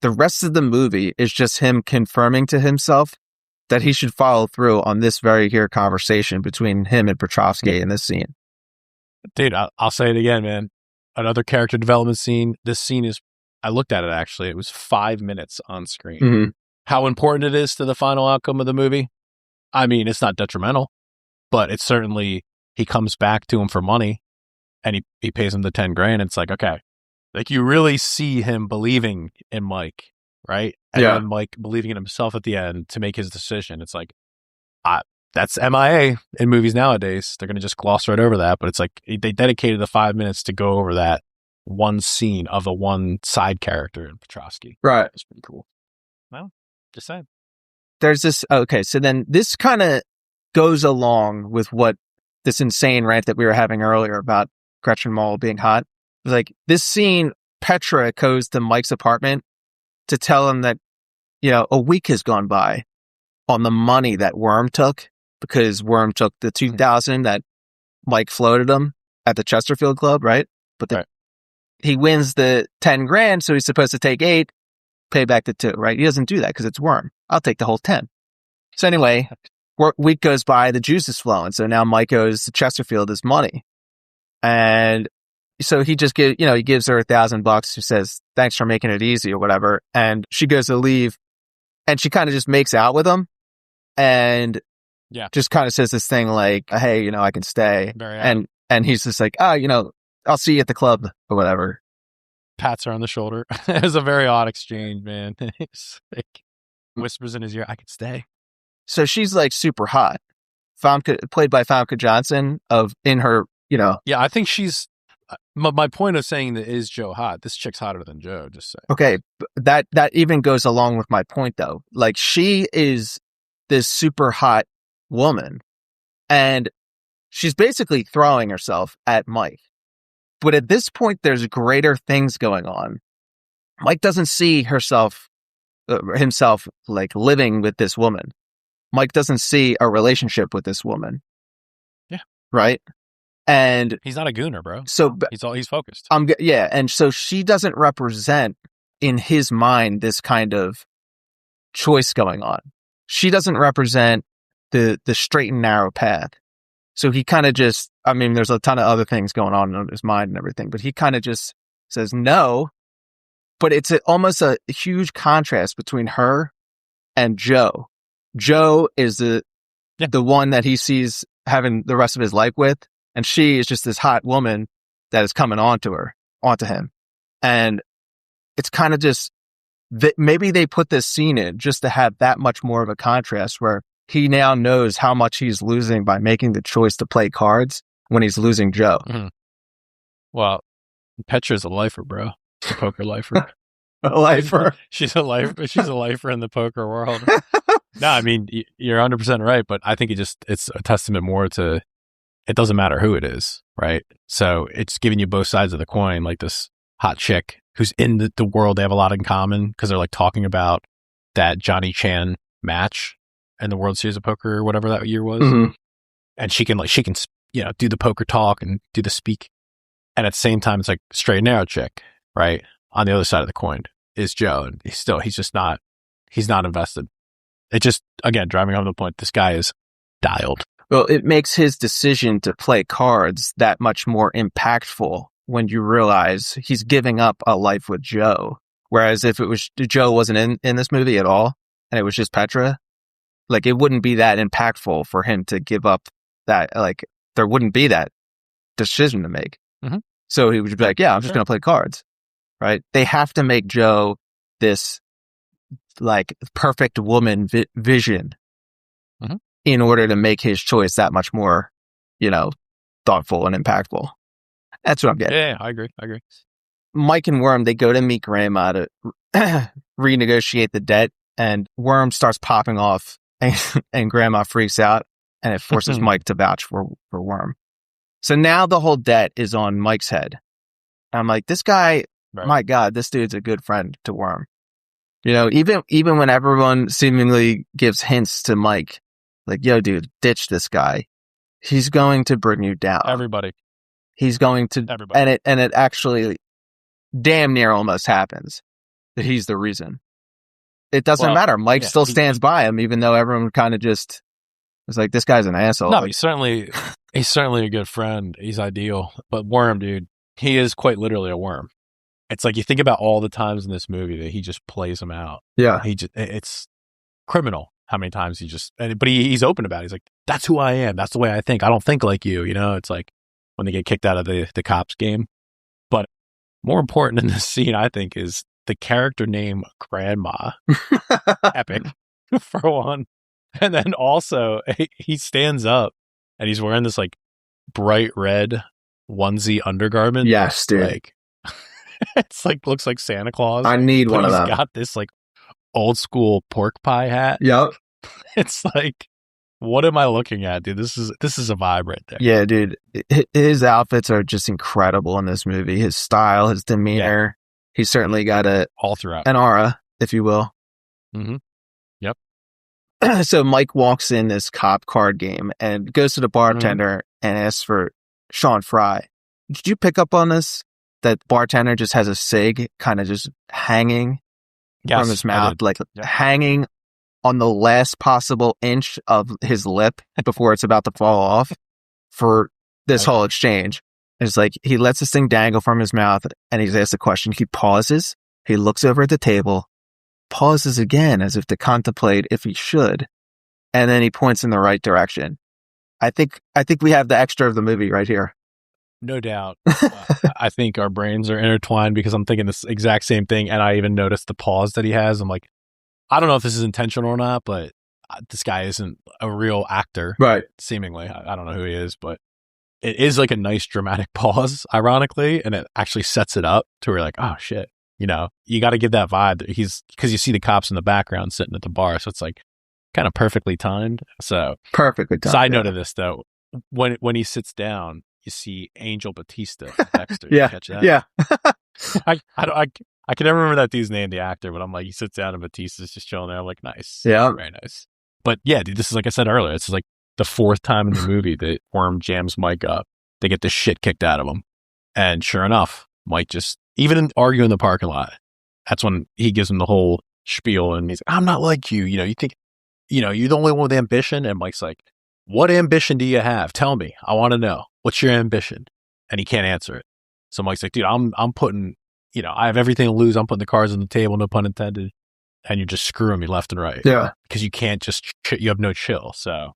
The rest of the movie is just him confirming to himself that he should follow through on this very here conversation between him and Petrovsky in this scene.
Dude, I'll say it again, man. Another character development scene. This scene is, I looked at it actually, it was 5 minutes on screen.
Mm-hmm.
How important it is to the final outcome of the movie? I mean, it's not detrimental, but it's certainly, he comes back to him for money and he pays him the 10 grand. It's like, okay, like you really see him believing in Mike, right? And then Mike believing in himself at the end to make his decision. It's like, that's MIA in movies nowadays. They're going to just gloss right over that. But it's like they dedicated the 5 minutes to go over that one scene of the one side character in Petrovsky.
Right.
It's pretty cool. Well, just saying.
There's this, okay, so then this kind of goes along with what this insane rant that we were having earlier about Gretchen Mol being hot. It was like this scene, Petra goes to Mike's apartment to tell him that, a week has gone by on the money that Worm took, because Worm took the $2,000 that Mike floated him at the Chesterfield Club, right? But he wins the 10 grand, so he's supposed to take 8, pay back the 2, right? He doesn't do that because it's Worm. I'll take the whole 10. So anyway, week goes by, the juice is flowing. So now Mike owes Chesterfield his money. And so he just he gives her $1,000. She says, thanks for making it easy or whatever. And she goes to leave and she kind of just makes out with him. and
Yeah.
just kind of says this thing like, hey, you know, I can stay.
Very odd.
And he's just like, oh, you know, I'll see you at the club or whatever.
Pats her on the shoulder. It was a very odd exchange, man. It's like, whispers in his ear, I could stay.
So she's like super hot. Played by Famke Janssen in her, you know.
Yeah, I think she's, my point of saying that is Joe hot. This chick's hotter than Joe, just saying.
Okay, that even goes along with my point though. Like, she is this super hot woman and she's basically throwing herself at Mike. But at this point, there's greater things going on. Mike doesn't see himself like living with this woman. Mike doesn't see a relationship with this woman.
Yeah.
Right? And
he's not a gooner, bro.
So
he's focused.
Yeah, and so she doesn't represent in his mind this kind of choice going on. She doesn't represent the straight and narrow path. So he kind of just, I mean, there's a ton of other things going on in his mind and everything, but he kind of just says no. But it's almost a huge contrast between her and Joe. Joe is the one that he sees having the rest of his life with, and she is just this hot woman that is coming onto him. And it's kind of just that maybe they put this scene in just to have that much more of a contrast where he now knows how much he's losing by making the choice to play cards when he's losing Joe.
Mm-hmm. Well, Petra's a lifer, bro. A poker lifer.
A lifer.
She's a lifer. She's a lifer in the poker world. No, I mean, you're 100% right, but I think it's a testament more to, it doesn't matter who it is, right? So it's giving you both sides of the coin, like this hot chick who's in the world. They have a lot in common because they're like talking about that Johnny Chan match and the World Series of Poker or whatever that year was.
Mm-hmm.
And she can you know, do the poker talk and do the speak. And at the same time, it's like straight and narrow chick, right? On the other side of the coin is Joe. And he's not invested. It just, again, driving home the point, this guy is dialed.
Well, it makes his decision to play cards that much more impactful when you realize he's giving up a life with Joe. Whereas if it was Joe wasn't in this movie at all and it was just Petra, like, it wouldn't be that impactful for him to give up that, like, there wouldn't be that decision to make.
Mm-hmm.
So he would be like, yeah, I'm just going to play cards, right? They have to make Joe this, like, perfect woman vision
mm-hmm.
in order to make his choice that much more, you know, thoughtful and impactful. That's what I'm getting.
Yeah, I agree.
Mike and Worm, they go to meet Grandma to renegotiate the debt, and Worm starts popping off, and Grandma freaks out, and it forces Mike to vouch for Worm. So now the whole debt is on Mike's head. And I'm like, this guy, right. My God, this dude's a good friend to Worm. You know, even when everyone seemingly gives hints to Mike, like, yo, dude, ditch this guy. He's going to bring you down.
Everybody.
He's going to,
everybody.
And it actually damn near almost happens that he's the reason. It doesn't matter. Mike still stands by him, even though everyone kind of just is like, this guy's an asshole.
No, he's certainly a good friend. He's ideal. But Worm, dude, he is quite literally a worm. It's like, you think about all the times in this movie that he just plays him out.
Yeah.
It's criminal how many times but he's open about it. He's like, that's who I am. That's the way I think. I don't think like you. You know, it's like when they get kicked out of the cops game. But more important in this scene, I think, is the character name Grandma. Epic, for one. And then also, he stands up and he's wearing this like bright red onesie undergarment.
Yes, dude.
Like, it's like, looks like Santa Claus.
I need one of them.
He's got this like old school pork pie hat.
Yep.
It's like, what am I looking at, dude? This is a vibe right there.
Yeah, dude. His outfits are just incredible in this movie. His style, his demeanor. Yeah. He's certainly got
all throughout
an aura, if you will.
Mm-hmm. Yep.
So Mike walks in this cop card game and goes to the bartender and asks for Sean Fry. Did you pick up on this? That bartender just has a cig kind of just hanging from his mouth, like hanging on the last possible inch of his lip before it's about to fall off for this whole exchange. It's like he lets this thing dangle from his mouth and he's asked a question. He pauses. He looks over at the table, pauses again as if to contemplate if he should. and then he points in the right direction. I think we have the extra of the movie right here.
No doubt. I think our brains are intertwined because I'm thinking this exact same thing, and I even noticed the pause that he has. I'm like, I don't know if this is intentional or not, but this guy isn't a real actor,
right?
Seemingly, I don't know who he is, but it is like a nice dramatic pause, ironically, and it actually sets it up to where you're like, oh shit, you know, you got to give that vibe that because you see the cops in the background sitting at the bar, so it's like kind of perfectly timed. So
perfectly timed.
Side note of this though, when he sits down, you see Angel Batista, Dexter.
Yeah,
catch that?
Yeah.
I can never remember that dude's name, the actor, but I'm like, he sits down and Batista's just chilling there. I'm like, nice.
Yeah.
Very nice. But yeah, dude, this is like I said earlier, it's like the fourth time in the movie that Worm jams Mike up. They get the shit kicked out of him. And sure enough, Mike just, even in arguing in the parking lot, that's when he gives him the whole spiel and he's like, I'm not like you. You know, you think, you know, you're the only one with ambition. And Mike's like, what ambition do you have? Tell me. I want to know. What's your ambition? And he can't answer it. So Mike's like, dude, I'm putting, you know, I have everything to lose. I'm putting the cards on the table, no pun intended. And you're just screwing me left and right.
Yeah.
Because you can't just, you have no chill. So,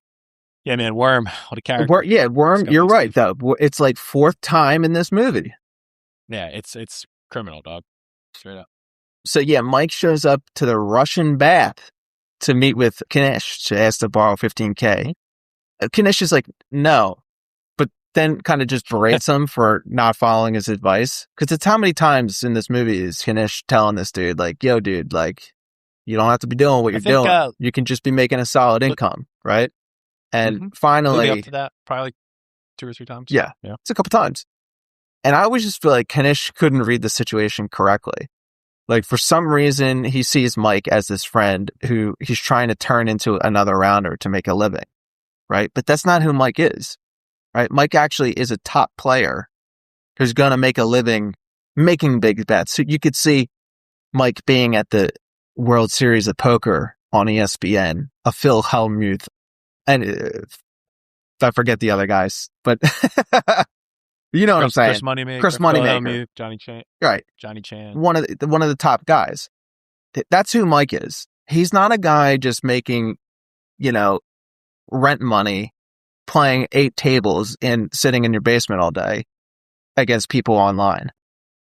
yeah, man, Worm, what a character.
Worm, you're right, though. It's like fourth time in this movie.
Yeah, it's criminal, dog. Straight up.
So, yeah, Mike shows up to the Russian bath to meet with Kanish to ask to borrow $15K. Kanish is like, no. But then kind of just berates him for not following his advice. Because it's how many times in this movie is Kanish telling this dude, like, yo, dude, like, you don't have to be doing what you're doing. You can just be making a solid income, right? And finally,
up to that probably like 2 or 3 times.
Yeah, it's a couple times. And I always just feel like Kanish couldn't read the situation correctly. Like for some reason, he sees Mike as this friend who he's trying to turn into another rounder to make a living, right? But that's not who Mike is, right? Mike actually is a top player who's going to make a living making big bets. So you could see Mike being at the World Series of Poker on ESPN, a Phil Hellmuth, and I forget the other guys, but you know what I'm saying. Chris Moneymaker,
Johnny Chan,
right?
Johnny Chan,
one of the top guys. That's who Mike is. He's not a guy just making, you know, rent money, playing 8 tables and sitting in your basement all day against people online.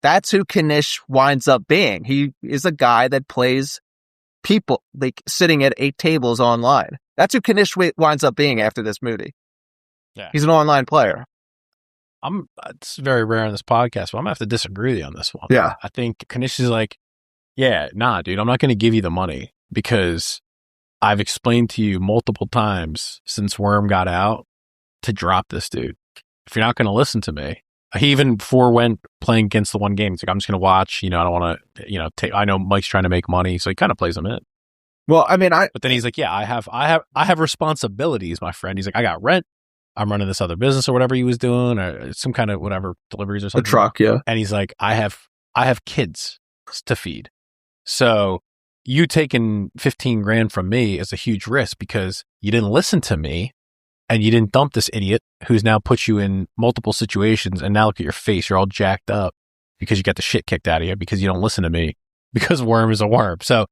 That's who Kanish winds up being. He is a guy that plays people like sitting at 8 tables online. That's who Kanish winds up being after this movie.
Yeah,
he's an online player.
It's very rare on this podcast, but I'm gonna have to disagree with you on this one.
Yeah,
I think Kanish is like, yeah, nah, dude, I'm not gonna give you the money because I've explained to you multiple times since Worm got out to drop this dude. If you're not gonna listen to me, he even went playing against the one game. He's like, I'm just gonna watch. You know, I don't want to. You know, I know Mike's trying to make money, so he kind of plays him in.
Well, I mean,
but then he's like, yeah, I have responsibilities, my friend. He's like, I got rent. I'm running this other business or whatever he was doing, or some kind of whatever deliveries or something.
A truck, yeah.
And he's like, I have kids to feed. So you taking 15 grand from me is a huge risk because you didn't listen to me and you didn't dump this idiot who's now put you in multiple situations. And now look at your face. You're all jacked up because you got the shit kicked out of you because you don't listen to me because Worm is a worm. So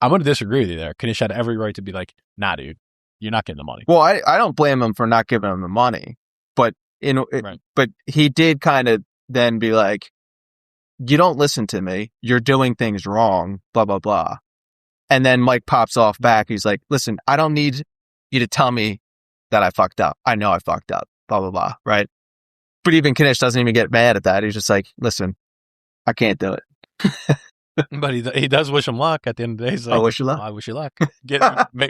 I'm going to disagree with you there. Kanish had every right to be like, nah, dude. You're not getting the money.
Well, I don't blame him for not giving him the money, but but he did kind of then be like, "You don't listen to me. You're doing things wrong." Blah blah blah. And then Mike pops off back. He's like, "Listen, I don't need you to tell me that I fucked up. I know I fucked up." Blah blah blah. Right? But even Kanish doesn't even get mad at that. He's just like, "Listen, I can't do it."
But he does wish him luck at the end of the day. He's like,
I wish you luck.
I wish you luck.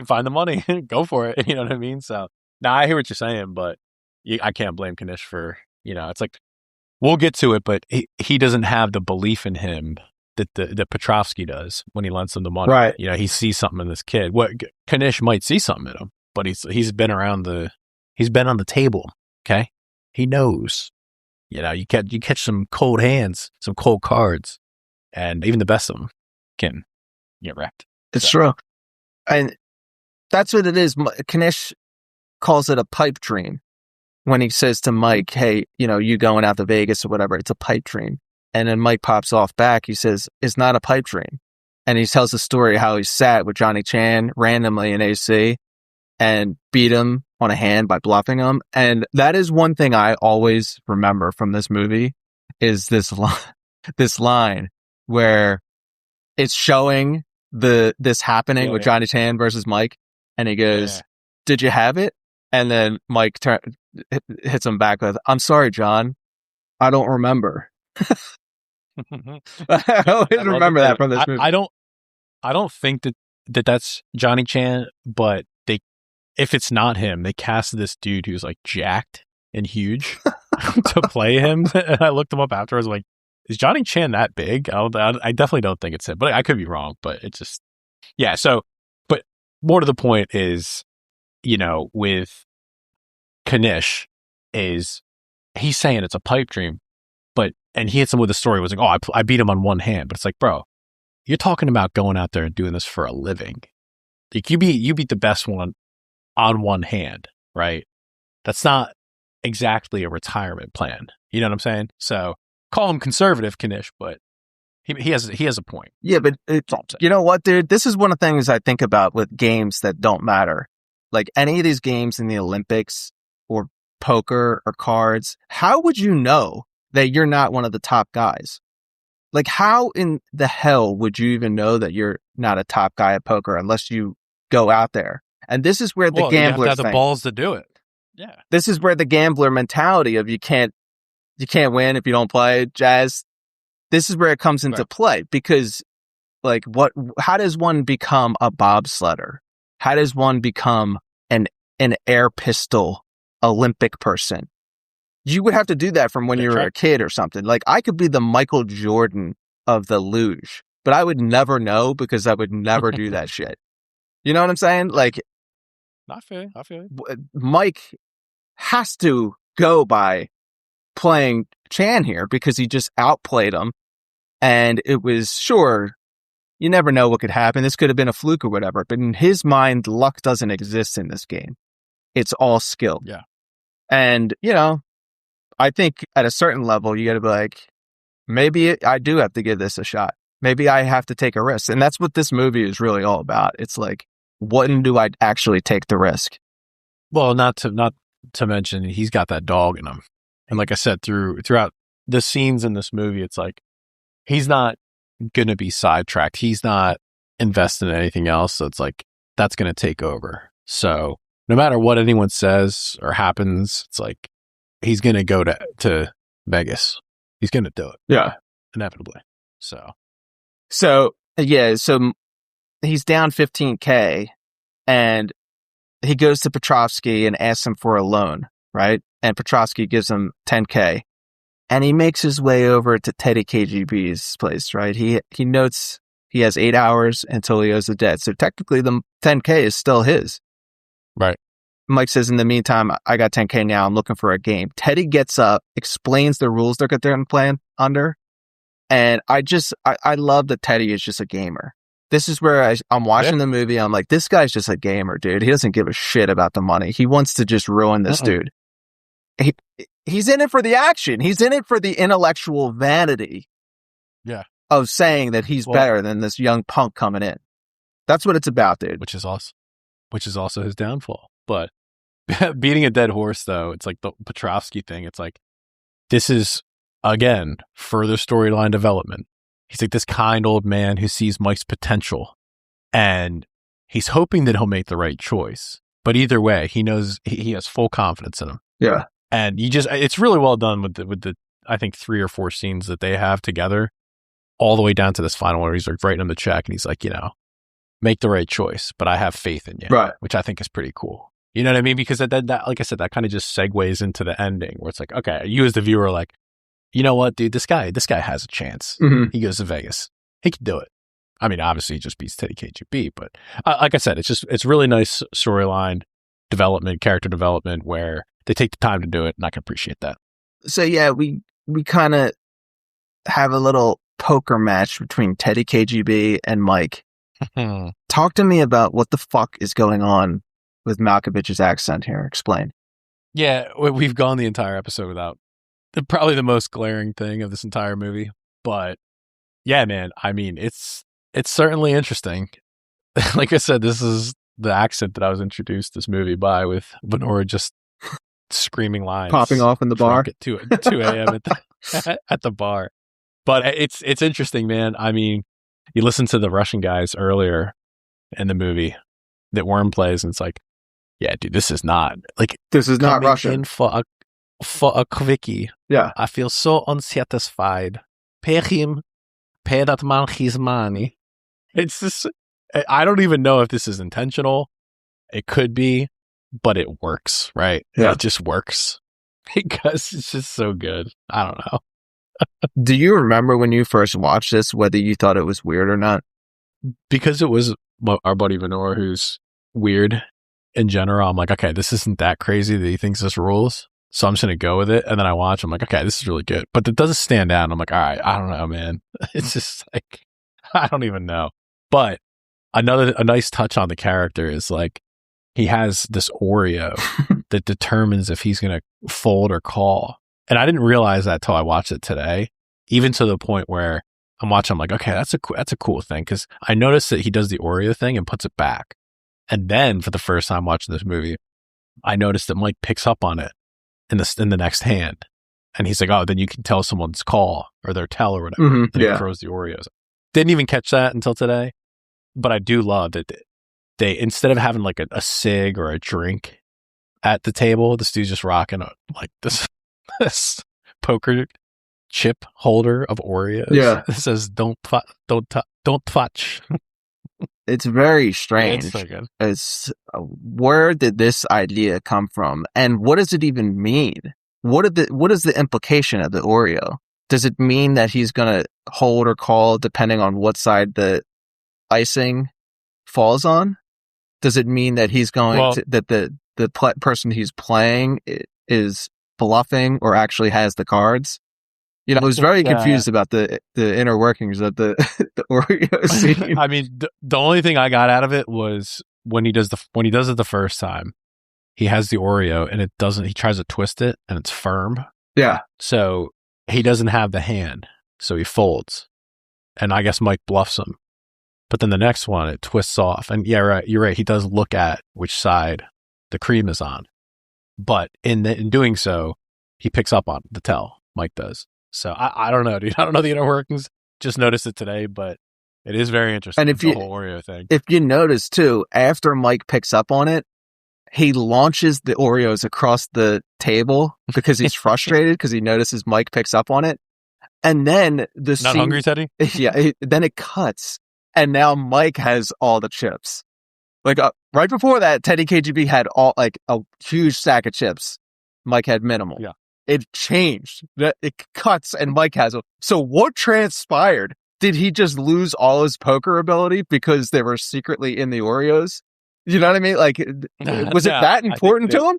Find the money. Go for it. You know what I mean? So, now I hear what you're saying, but I can't blame Kanish for, you know, it's like, we'll get to it, but he doesn't have the belief in him that Petrovsky does when he lends him the money.
Right.
You know, he sees something in this kid. Kanish might see something in him, but he's been on the table. Okay. He knows, you know, you catch some cold hands, some cold cards. And even the best of them can get wrecked.
It's true. And that's what it is. Kanish calls it a pipe dream when he says to Mike, hey, you know, you going out to Vegas or whatever, it's a pipe dream. And then Mike pops off back. He says, it's not a pipe dream. And he tells the story how he sat with Johnny Chan randomly in AC and beat him on a hand by bluffing him. And that is one thing I always remember from this movie is this line where it's showing this happening with Johnny Chan versus Mike. And he goes, "Did you have it?" And then Mike hits him back with, "I'm sorry, John. I don't remember." I always remember that from this movie.
I don't think that's Johnny Chan, but if it's not him, they cast this dude who's like jacked and huge to play him. And I looked him up afterwards, like, is Johnny Chan that big? I definitely don't think it's him, but I could be wrong. But it's just, yeah. So, but more to the point is, with Kanish, is he's saying it's a pipe dream, and he hits him with a story. Was like, "Oh, I beat him on one hand," but it's like, bro, you're talking about going out there and doing this for a living. Like you beat the best one on one hand, right? That's not exactly a retirement plan. You know what I'm saying? So call him conservative, Kanish, but he has a point.
Yeah, but you know what, dude? This is one of the things I think about with games that don't matter. Like any of these games in the Olympics or poker or cards, how would you know that you're not one of the top guys? Like how in the hell would you even know that you're not a top guy at poker unless you go out there? And this is where the gambler
you have to have the balls to do it. Yeah.
This is where the gambler mentality of you can't win if you don't play jazz. This is where it comes into play because like how does one become a bobsledder? How does one become an air pistol Olympic person? You would have to do that from when you were a kid or something. Like I could be the Michael Jordan of the luge, but I would never know because I would never do that shit. You know what I'm saying? Like,
I feel you.
Mike has to go by playing Chan here because he just outplayed him. And it was, sure, you never know what could happen. This could have been a fluke or whatever. But in his mind, luck doesn't exist in this game. It's all skill.
Yeah.
And, I think at a certain level, you got to be like, maybe I do have to give this a shot. Maybe I have to take a risk. And that's what this movie is really all about. It's like, when do I actually take the risk?
Well, not to mention he's got that dog in him. And like I said, throughout the scenes in this movie, it's like he's not going to be sidetracked. He's not invested in anything else. So it's like that's going to take over. So no matter what anyone says or happens, it's like he's going to go to Vegas. He's going to do it.
Yeah.
Inevitably. So
yeah. So he's down $15K and he goes to Petrovsky and asks him for a loan, right? And Petrovsky gives him $10K and he makes his way over to Teddy KGB's place, right? He notes he has 8 hours until he owes the debt. So technically the $10K is still his.
Right.
Mike says, in the meantime, I got $10K now. I'm looking for a game. Teddy gets up, explains the rules they're playing under. And I love that Teddy is just a gamer. This is where I'm watching the movie. I'm like, this guy's just a gamer, dude. He doesn't give a shit about the money. He wants to just ruin this dude. He's in it for the action. He's in it for the intellectual vanity.
Yeah.
Of saying that he's better than this young punk coming in. That's what it's about, dude.
Which is also his downfall. But beating a dead horse, though, it's like the Petrovsky thing. It's like, this is, again, further storyline development. He's like this kind old man who sees Mike's potential and he's hoping that he'll make the right choice. But either way, he knows he has full confidence in him.
Yeah.
And it's really well done with the I think 3 or 4 scenes that they have together, all the way down to this final where he's like writing him the check and he's like, make the right choice, but I have faith in you.
Right.
Which I think is pretty cool. You know what I mean? Because that like I said, that kind of just segues into the ending where it's like, okay, you as the viewer are like, you know what, dude, this guy has a chance.
Mm-hmm.
He goes to Vegas. He can do it. I mean, obviously he just beats Teddy KGB, but like I said, it's really nice storyline development, character development where they take the time to do it, and I can appreciate that.
So yeah, we kind of have a little poker match between Teddy KGB and Mike. Talk to me about what the fuck is going on with Malkovich's accent here. Explain.
Yeah, we've gone the entire episode without probably the most glaring thing of this entire movie, but yeah, man. I mean, it's certainly interesting. Like I said, this is the accent that I was introduced this movie by, with Venora just screaming lines,
popping off in the bar
at 2 a.m. at the bar. But it's interesting, man. I mean, you listen to the Russian guys earlier in the movie that Worm plays, and it's like, yeah, dude, this is not
Russian.
In for a quickie.
Yeah,
I feel so unsatisfied. Pay that man his money. It's just, I don't even know if this is intentional. It could be, but it works, right?
Yeah.
It just works because it's just so good. I don't know.
Do you remember when you first watched this, whether you thought it was weird or not?
Because it was our buddy Venora, who's weird in general. I'm like, okay, this isn't that crazy that he thinks this rules. So I'm just going to go with it. And then I watch, I'm like, okay, this is really good. But it doesn't stand out. And I'm like, all right, I don't know, man. It's just like, I don't even know. But a nice touch on the character is like, he has this Oreo that determines if he's going to fold or call. And I didn't realize that till I watched it today, even to the point where I'm watching, I'm like, okay, that's a cool thing. Because I noticed that he does the Oreo thing and puts it back. And then for the first time watching this movie, I noticed that Mike picks up on it in the next hand. And he's like, oh, then you can tell someone's call or their tell or whatever.
Mm-hmm,
and he throws the Oreos. Didn't even catch that until today. But I do love that they instead of having like a cig or a drink at the table, this dude's just rocking like this poker chip holder of Oreos.
Yeah.
It says don't touch.
It's very strange.
It's so good.
Where did this idea come from, and what does it even mean? What is the implication of the Oreo? Does it mean that he's gonna hold or call depending on what side the icing falls on? Does it mean that he's going to, that the person he's playing is bluffing or actually has the cards? You know, I was very confused about the inner workings of the Oreo scene.
I mean, the only thing I got out of it was when he does it the first time, he has the Oreo and he tries to twist it and it's firm.
Yeah.
So he doesn't have the hand, so he folds. And I guess Mike bluffs him. But then the next one, it twists off. And yeah, right, you're right. He does look at which side the cream is on. But in doing so, he picks up on the tell. Mike does. So I don't know, dude. I don't know the inner workings. Just noticed it today, but it is very interesting.
And
the whole Oreo thing.
If you notice too, after Mike picks up on it, he launches the Oreos across the table because he's frustrated because he notices Mike picks up on it. And then
Not hungry, Teddy?
Yeah. Then it cuts. And now Mike has all the chips. Like right before that, Teddy KGB had a huge stack of chips. Mike had minimal.
Yeah.
It changed. It cuts and Mike has them. So what transpired? Did he just lose all his poker ability because they were secretly in the Oreos? You know what I mean? Like, was it that important to him?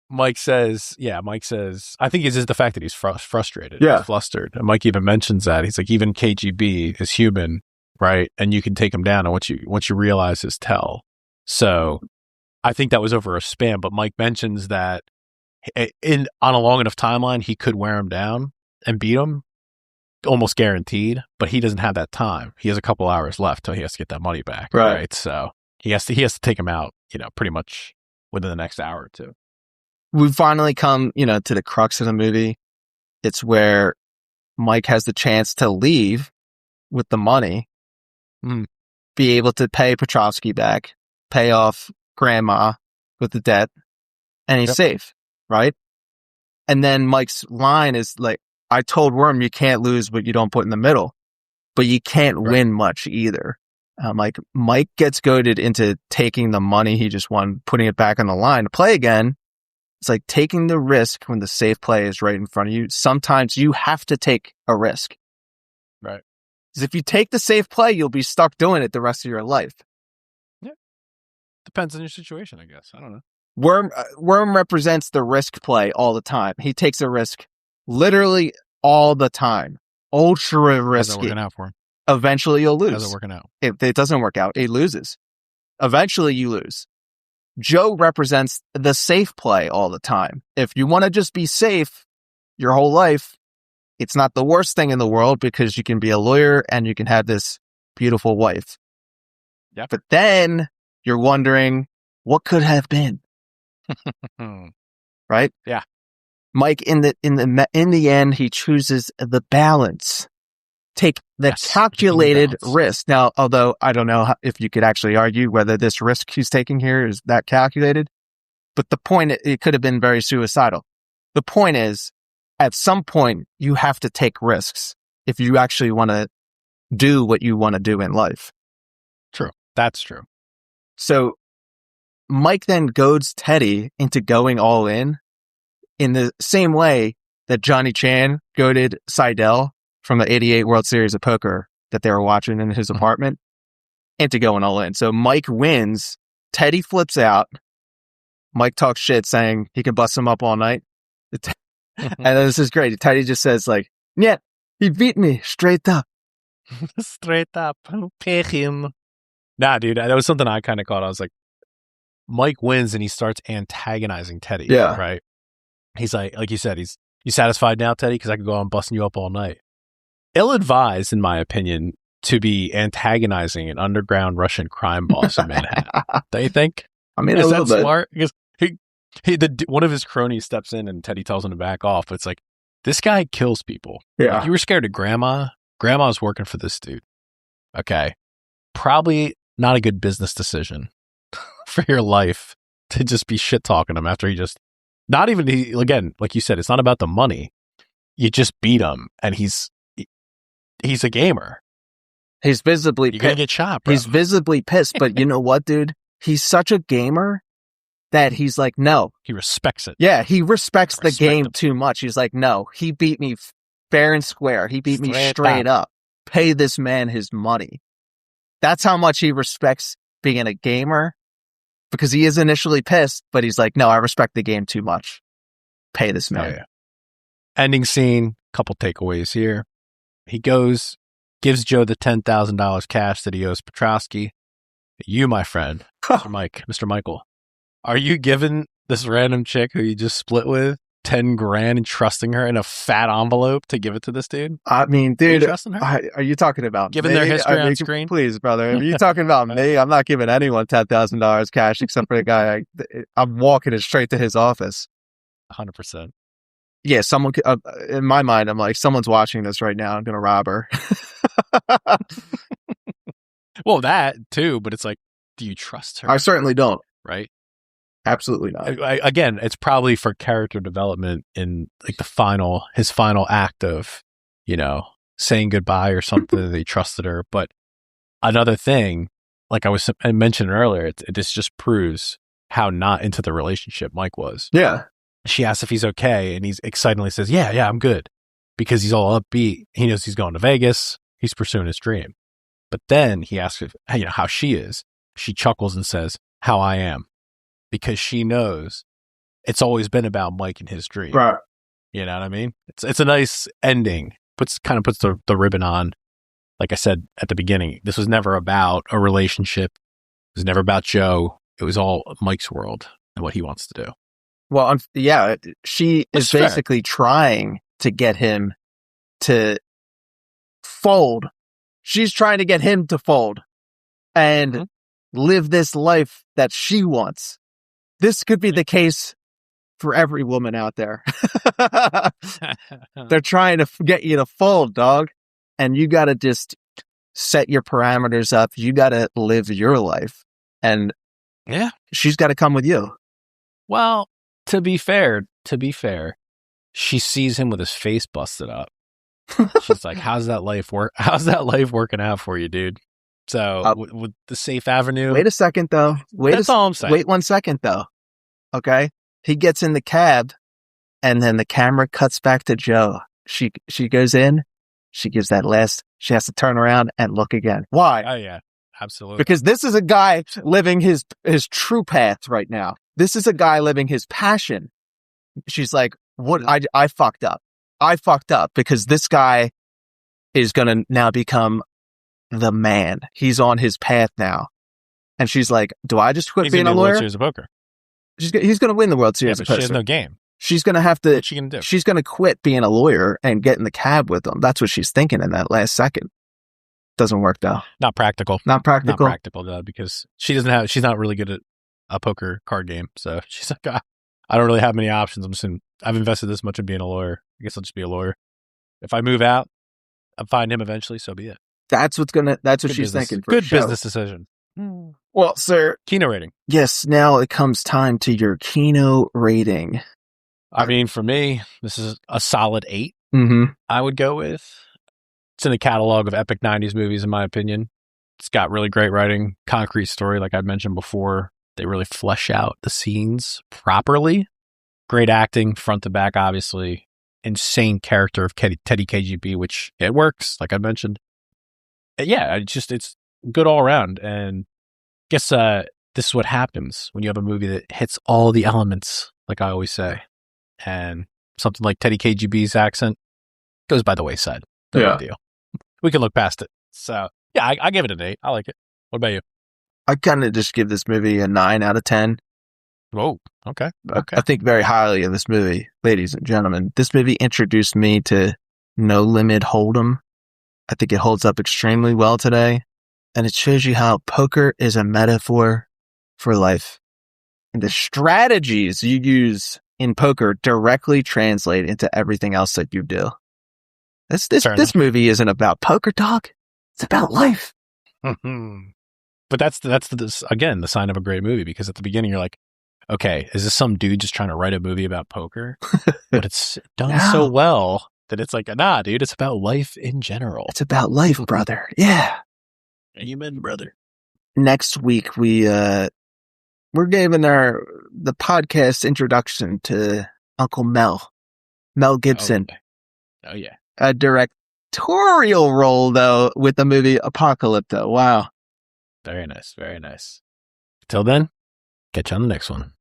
Mike says, I think it's just the fact that he's frustrated.
Yeah.
He's flustered. And Mike even mentions that. He's like, even KGB is human, right? And you can take him down. And once you realize his tell. So I think that was over a span. But Mike mentions that on a long enough timeline, he could wear him down and beat him, almost guaranteed. But he doesn't have that time. He has a couple hours left till he has to get that money back. Right. So he has to take him out, pretty much within the next hour or two.
We finally come, to the crux of the movie. It's where Mike has the chance to leave with the money, be able to pay Petrovsky back, pay off grandma with the debt, and he's safe, right? And then Mike's line is like, I told Worm you can't lose what you don't put in the middle, but you can't win much either. Like Mike gets goaded into taking the money he just won, putting it back on the line to play again. It's like taking the risk when the safe play is right in front of you. Sometimes you have to take a risk.
Right.
Because if you take the safe play, you'll be stuck doing it the rest of your life.
Yeah. Depends on your situation, I guess. I don't know.
Worm represents the risk play all the time. He takes a risk literally all the time. Ultra risky.
How's it working out for him?
Eventually you'll lose.
How's it working out?
If it doesn't work out, he loses. Eventually you lose. Joe represents the safe play all the time. If you want to just be safe your whole life, it's not the worst thing in the world because you can be a lawyer and you can have this beautiful wife.
Yeah.
But then You're wondering what could have been, right?
Yeah.
Mike, in the end, he chooses the balance. Take the calculated risk. Now, although I don't know if you could actually argue whether this risk he's taking here is that calculated, but the point, it could have been very suicidal. The point is, at some point, you have to take risks if you actually want to do what you want to do in life.
True. That's true.
So Mike then goads Teddy into going all in the same way that Johnny Chan goaded Seidel from the 88 World Series of Poker that they were watching in his apartment into going all in. So Mike wins. Teddy flips out. Mike talks shit saying he can bust him up all night. And this is great. Teddy just says like, yeah, he beat me straight up.
Straight up. Pay him. Nah, dude, that was something I kind of caught. I was like, Mike wins and he starts antagonizing Teddy.
Yeah.
Right. He's like you said, you satisfied now, Teddy? Because I could go on busting you up all night. Ill-advised, in my opinion, to be antagonizing an underground Russian crime boss in Manhattan. Don't you think?
I mean,
is
a
that
little bit
smart? Because one of his cronies steps in and Teddy tells him to back off. But it's like, this guy kills people.
Yeah.
Like, you were scared of grandma. Grandma's working for this dude. Okay. Probably not a good business decision for your life to just be shit talking him after again, like you said, it's not about the money. You just beat him and he's a gamer.
He's visibly
You're going to get shot, bro.
He's visibly pissed, but you know what, dude? He's such a gamer that he's like, no.
He respects it.
Yeah, he respects the game too much. He's like, no, he beat me fair and square. He beat me straight up. Pay this man his money. That's how much he respects being a gamer, because he is initially pissed, but he's like, no, I respect the game too much. Pay this man.
Oh, yeah. Ending scene, couple takeaways here. He gives Joe the $10,000 cash that he owes Petrosky. You, my friend, Mr. Michael, are you giving this random chick who you just split with $10,000 and trusting her in a fat envelope to give it to this dude?
I mean, dude,
are you trusting her?
Are you talking about
given
me?
their history on screen?
Please, brother. Are you talking about me? I'm not giving anyone $10,000 cash except for the guy. I'm walking it straight to his office.
100%.
Yeah, someone. In my mind, I'm like, someone's watching this right now. I'm gonna rob her.
Well, that too, but it's like, do you trust her?
I certainly don't.
Right?
Absolutely not.
Again, it's probably for character development in like his final act of, saying goodbye or something that he trusted her. But another thing, like I mentioned earlier, this just proves how not into the relationship Mike was.
Yeah.
She asks if he's okay, and he excitedly says, yeah, I'm good. Because he's all upbeat. He knows he's going to Vegas. He's pursuing his dream. But then he asks if, how she is. She chuckles and says, how I am. Because she knows it's always been about Mike and his dream.
Right.
You know what I mean? It's a nice ending. Puts the ribbon on. Like I said at the beginning, this was never about a relationship. It was never about Joe. It was all Mike's world and what he wants to do.
Well, yeah, she is basically trying to get him to fold. She's trying to get him to fold and live this life that she wants. This could be the case for every woman out there. They're trying to get you to fold, dog. And you got to just set your parameters up. You got to live your life. And she's got to come with you.
Well, to be fair, she sees him with his face busted up. She's like, how's that life working out for you, dude? So with the safe avenue.
Wait a second, though.
That's all I'm saying.
Wait 1 second, though. Okay. He gets in the cab and then the camera cuts back to Joe. She goes in. She gives that last, she has to turn around and look again. Why?
Oh, yeah. Absolutely.
Because this is a guy living his true path right now. This is a guy living his passion. She's like, what? I fucked up. I fucked up because this guy is going to now become the man. He's on his path now. And she's like, do I just quit being a lawyer?
World Series of Poker.
He's going to win the World Series of Poker.
She has no game.
She's going to have to,
what's she going to do?
She's going to quit being a lawyer and get in the cab with him. That's what she's thinking in that last second. doesn't work though.
Not practical.
Not practical.
Not practical though, because she's not really good at a poker card game. So she's like, I don't really have many options. I've invested this much in being a lawyer. I guess I'll just be a lawyer. If I move out, I'll find him eventually. So be it.
That's what she's
business.
thinking.
Good business decision.
Well, sir.
Kino rating.
Yes. Now it comes time to your Kino rating.
I mean, for me, this is a solid 8.
Mm-hmm.
I would go with. It's in a catalog of epic 90s movies, in my opinion. It's got really great writing, concrete story, like I mentioned before. They really flesh out the scenes properly. Great acting, front to back, obviously. Insane character of Teddy KGB, which it works, like I mentioned. Yeah, it's good all around. And I guess this is what happens when you have a movie that hits all the elements, like I always say. And something like Teddy KGB's accent goes by the wayside. No big deal. We can look past it. So, yeah, I give it an 8. I like it. What about you?
I kind of just give this movie a 9 out of 10.
Whoa. Okay.
I think very highly of this movie, ladies and gentlemen. This movie introduced me to No Limit Hold'em. I think it holds up extremely well today. And it shows you how poker is a metaphor for life. And the strategies you use in poker directly translate into everything else that you do. This movie isn't about poker talk. It's about life.
But that's again the sign of a great movie, because at the beginning you're like, okay, is this some dude just trying to write a movie about poker? But it's done so well that it's like, nah, dude, it's about life in general.
It's about life, brother. Yeah.
Amen, brother.
Next week we're giving the podcast introduction to Uncle Mel Gibson.
Oh yeah.
A directorial role though with the movie Apocalypto. Wow.
Very nice. Very nice. Till then, catch you on the next one.